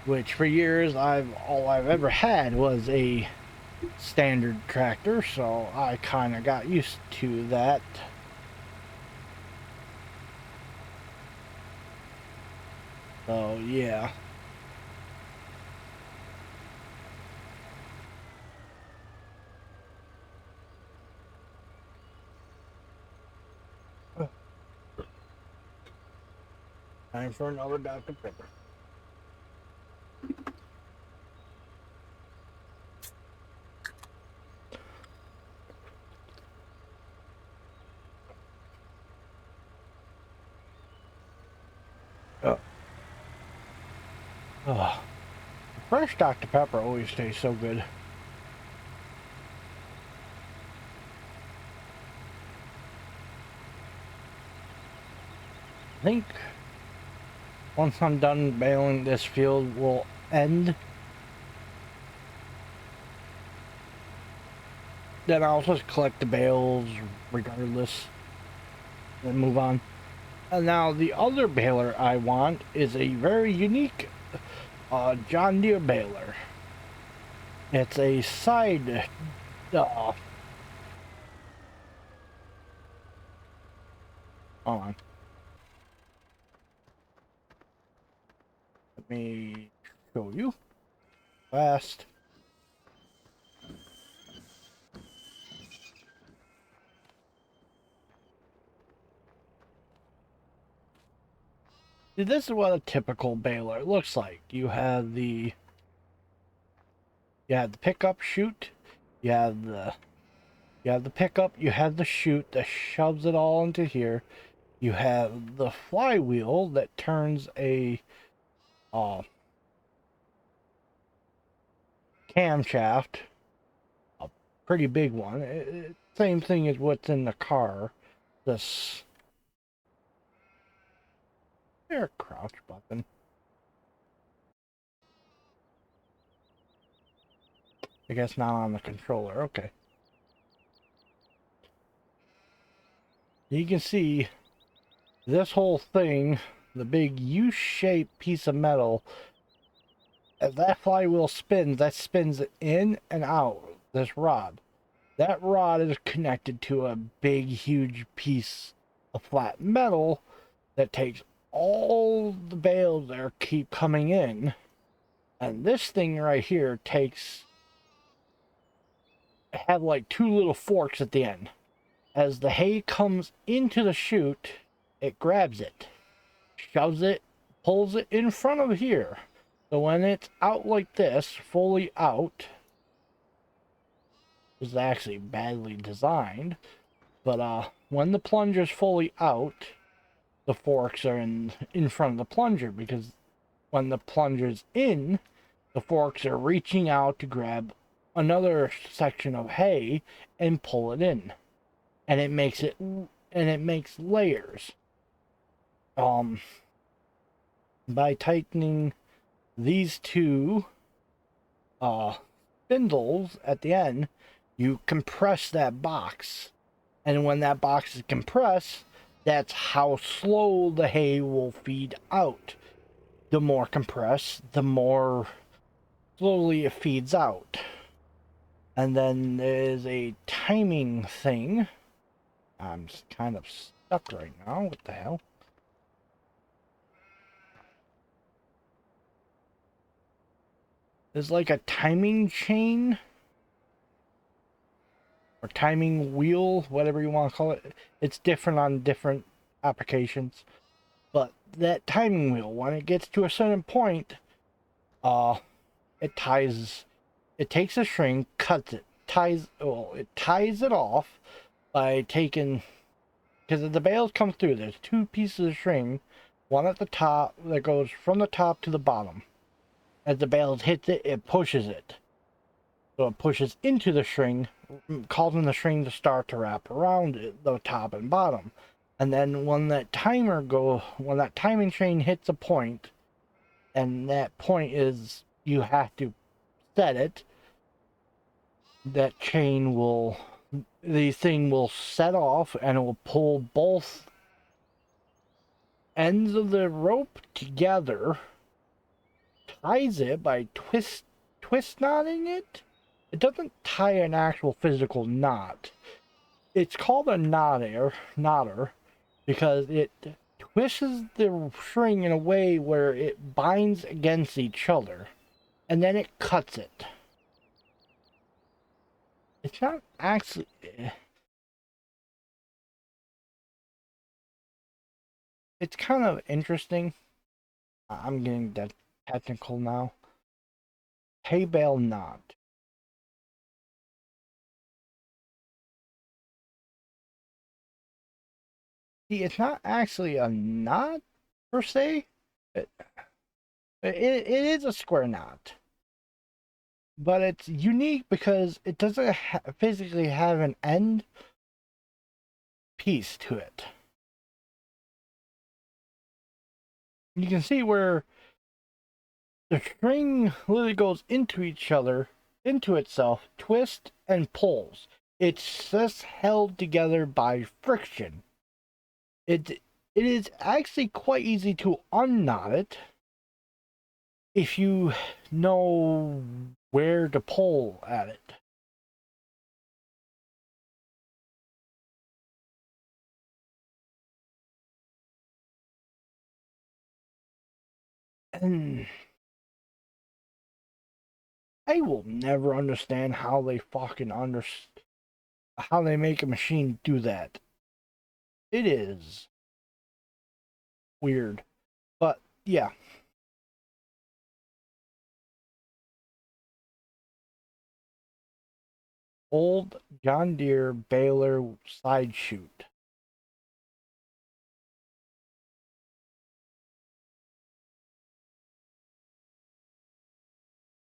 Which for years all I've ever had was a standard tractor, so I kind of got used to that. So yeah. Time for another Dr. Pepper. Ugh. Fresh Dr. Pepper always tastes so good. I think once I'm done baling this field will end. Then I'll just collect the bales regardless and move on. And now the other baler I want is a very unique John Deere baler. It's a side. Hold on. Let me show you. Fast. See, this is what a typical baler looks like. You have the pickup chute, you have the pickup, you have the chute that shoves it all into here. You have the flywheel that turns a uh, camshaft, a pretty big one. Same thing as what's in the car. This there crouch button. I guess not on the controller. Okay. You can see this whole thing, the big U-shaped piece of metal. As that flywheel spins, that spins it in and out. This rod. That rod is connected to a big, huge piece of flat metal that takes all the bales that keep coming in. And this thing right here have like two little forks at the end. As the hay comes into the chute, it grabs it, shoves it, pulls it in front of here. So when it's out like this, fully out, is actually badly designed. But when the plunger's fully out, the forks are in front of the plunger, because when the plunger's in, the forks are reaching out to grab another section of hay and pull it in. And it makes layers. By tightening these two spindles at the end, you compress that box. And when that box is compressed, that's how slow the hay will feed out. The more compressed, the more slowly it feeds out. And then there's a timing thing. I'm kind of stuck right now. What the hell? There's like a timing chain or timing wheel, whatever you want to call it. It's different on different applications. But that timing wheel, when it gets to a certain point, it takes a string, cuts it, it ties it off by taking, because the bales come through, there's two pieces of string, one at the top that goes from the top to the bottom. As the bales hits it, it pushes it. So it pushes into the string, causing the string to start to wrap around it, the top and bottom. And then when that timing chain hits a point, and that point is, you have to set it, the thing will set off and it will pull both ends of the rope together, ties it by twist knotting it. It doesn't tie an actual physical knot. It's called a knotter because it twists the string in a way where it binds against each other, and then it cuts it. It's not actually. It's kind of interesting. I'm getting that technical now. Hay bale knot. See, it's not actually a knot per se. It, It is a square knot, but it's unique because it doesn't physically have an end piece to it. You can see where the string literally goes into each other, into itself, twists and pulls. It's just held together by friction. It is actually quite easy to unknot it if you know where to pull at it. And I will never understand how they fucking how they make a machine do that. It is weird. But yeah. Old John Deere baler side chute.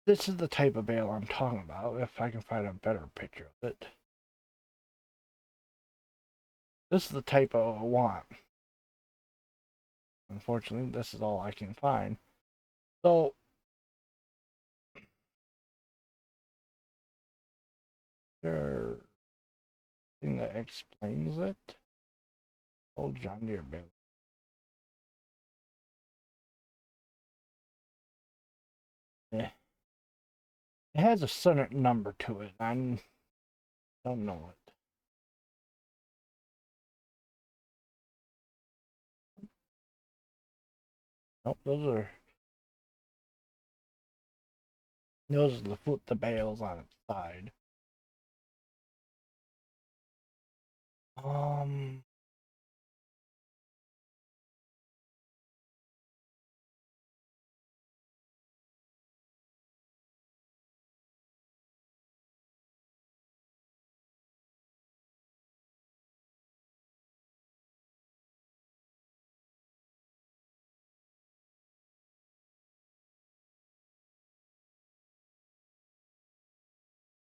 This is the type of bale I'm talking about, if I can find a better picture of it. This is the type I want. Unfortunately, this is all I can find. So, there thing that explains it. Old John Deere bale. Eh. It has a certain number to it. I don't know it. Nope, those are the bales on its side. Um,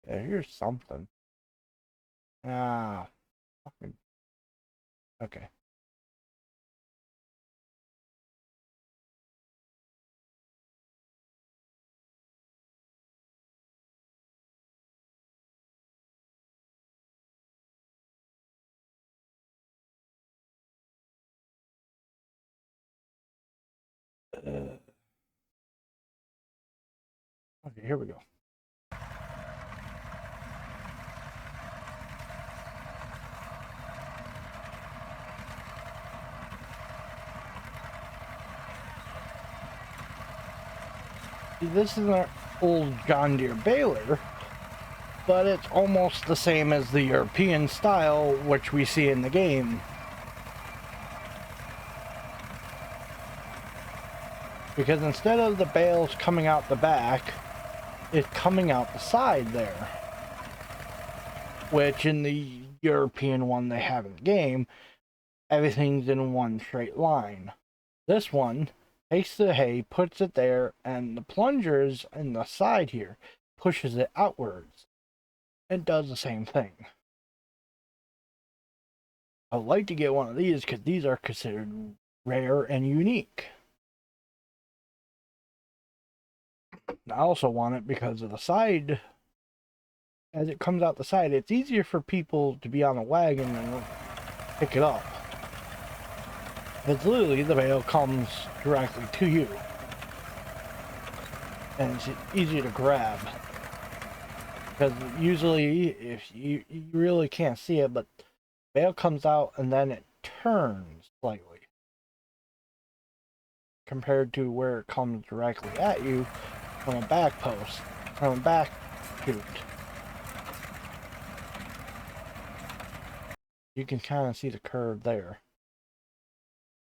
yeah, here's something. Ah, fucking okay. Okay, here we go. This is an old John Deere baler, but it's almost the same as the European style, which we see in the game. Because instead of the bales coming out the back, it's coming out the side there. Which in the European one they have in the game, everything's in one straight line. This one takes the hay, puts it there, and the plungers in the side here pushes it outwards. It does the same thing. I'd like to get one of these because these are considered rare and unique. I also want it because of the side. As it comes out the side, it's easier for people to be on a wagon and pick it up. It's literally the bale comes directly to you. And it's easy to grab. Because usually, if you really can't see it, but the bale comes out and then it turns slightly. Compared to where it comes directly at you from a back post, from a back chute. You can kind of see the curve there.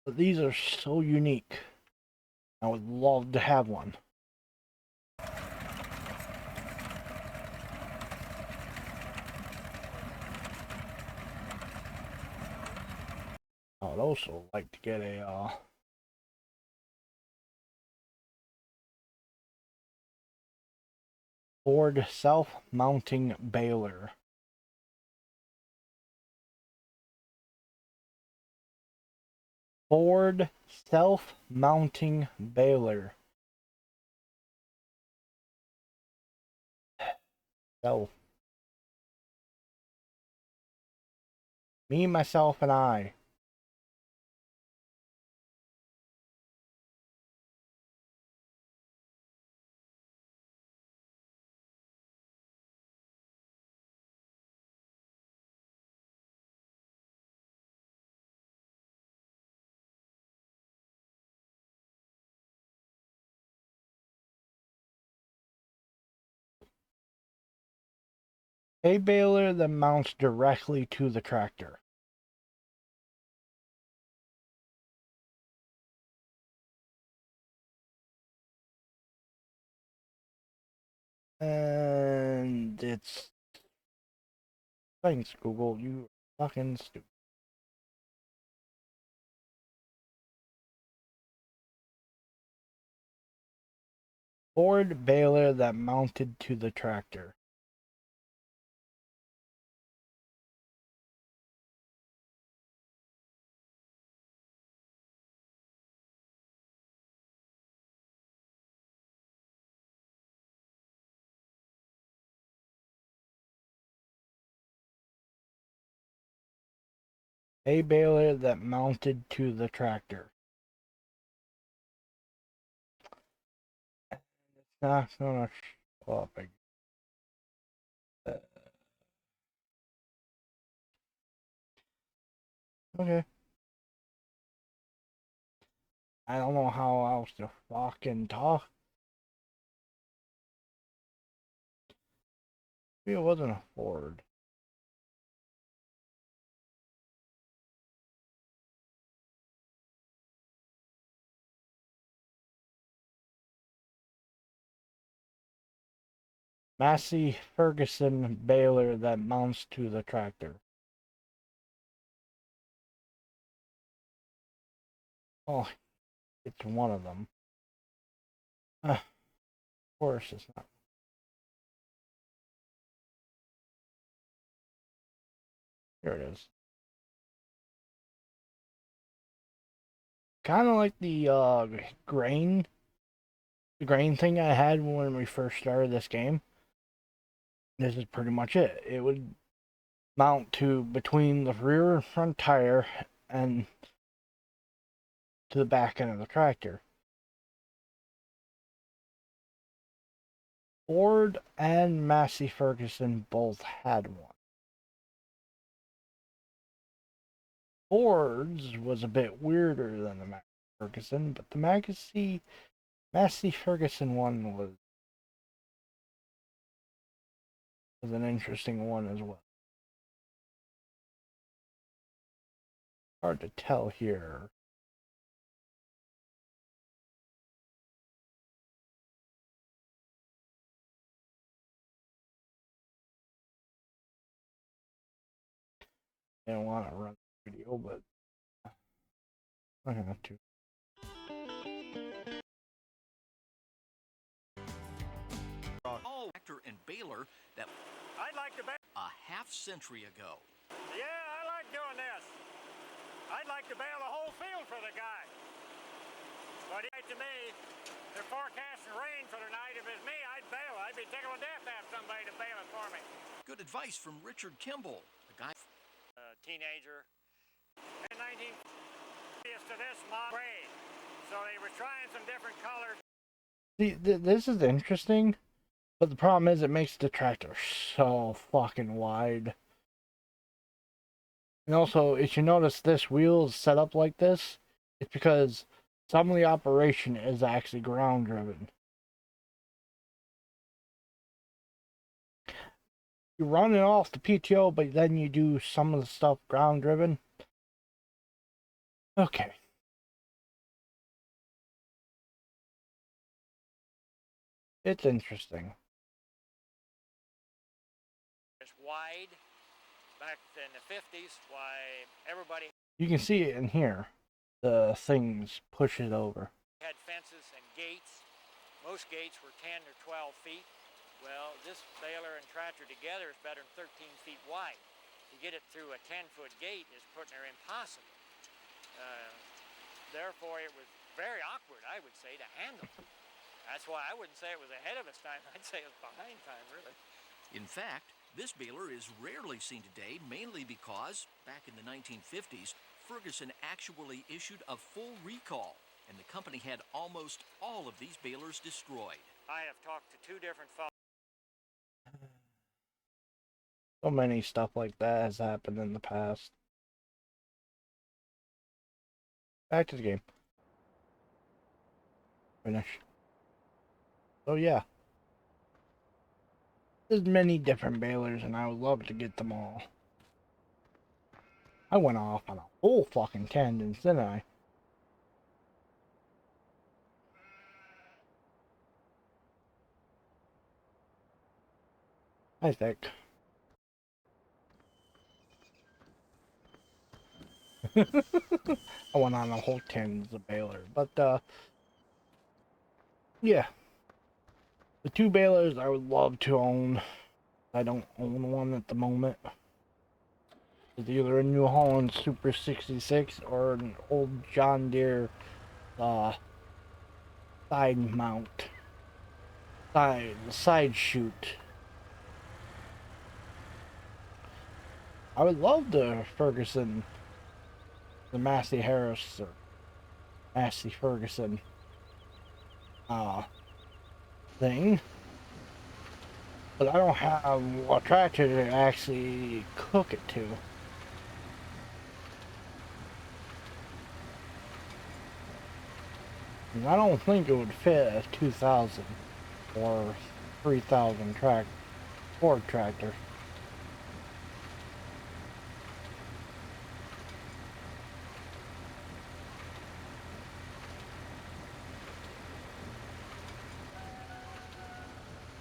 But these are so unique. I would love to have one. I would also like to get a Ford self-mounting baler. Ford self-mounting baler. Self. Me, myself, and I. A baler that mounts directly to the tractor. And it's... Thanks, Google. You fucking stupid. Ford baler that mounted to the tractor. A baler that mounted to the tractor. It's not gonna show up. Okay. I don't know how else to fucking talk. Maybe it wasn't a Ford. Massey Ferguson baler that mounts to the tractor. Oh, it's one of them. Of course it's not. Here it is. Kind of like the grain thing I had when we first started this game. This is pretty much it. It would mount to between the rear and front tire and to the back end of the tractor. Ford and Massey Ferguson both had one. Ford's was a bit weirder than the Massey Ferguson, but the Massey Ferguson one was an interesting one as well. Hard to tell here. I don't want to run the video, but I have to. Tractor and baler that I'd like to a half century ago. Yeah, I like doing this. I'd like to bale the whole field for the guy. But to me, they're forecasting rain for tonight. If it's me, I'd bale. I'd be tickled to death to have somebody to bale it for me. Good advice from Richard Kimball, the guy. Teenager. In 19 to this model way. So they were trying some different colors. See, this is interesting, but the problem is it makes the tractor so fucking wide. And also, if you notice this wheel is set up like this, it's because some of the operation is actually ground driven. You run it off the PTO, but then you do some of the stuff ground driven. Okay. It's interesting. It's wide. Back in the 50s, why everybody You can see it in here. The things push it over. had fences and gates. Most gates were 10 or 12 feet Well, this baler and tractor together is better than 13 feet wide. To get it through a 10-foot gate is putting her impossible. Therefore, it was very awkward, I would say, to handle. That's why I wouldn't say it was ahead of its time. I'd say it was behind time, really. In fact, this baler is rarely seen today, mainly because, back in the 1950s, Ferguson actually issued a full recall, and the company had almost all of these balers destroyed. I have talked to 2 different fellows. So many stuff like that has happened in the past. Back to the game. Finish. So yeah. There's many different balers and I would love to get them all. I went off on a whole fucking tangent, didn't I? I think. I went on a whole tangent of baler. But yeah. The 2 balers I would love to own. I don't own one at the moment. It's either a New Holland Super 66 or an old John Deere side mount. Side chute. I would love the Ferguson, the Massey Harris or Massey Ferguson thing. But I don't have a tractor to actually cook it to. And I don't think it would fit a 2000 or 3000 Ford tractor.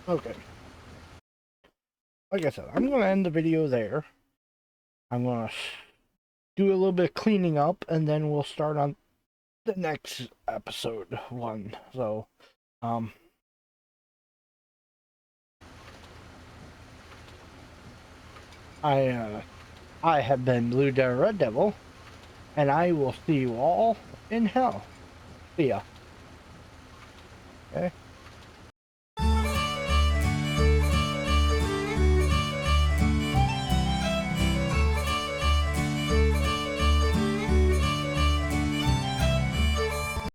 Okay. Like I said, I'm going to end the video there. I'm going to do a little bit of cleaning up and then we'll start on the next episode 1. So, I have been Blue Devil Red Devil, and I will see you all in hell. See ya. Okay.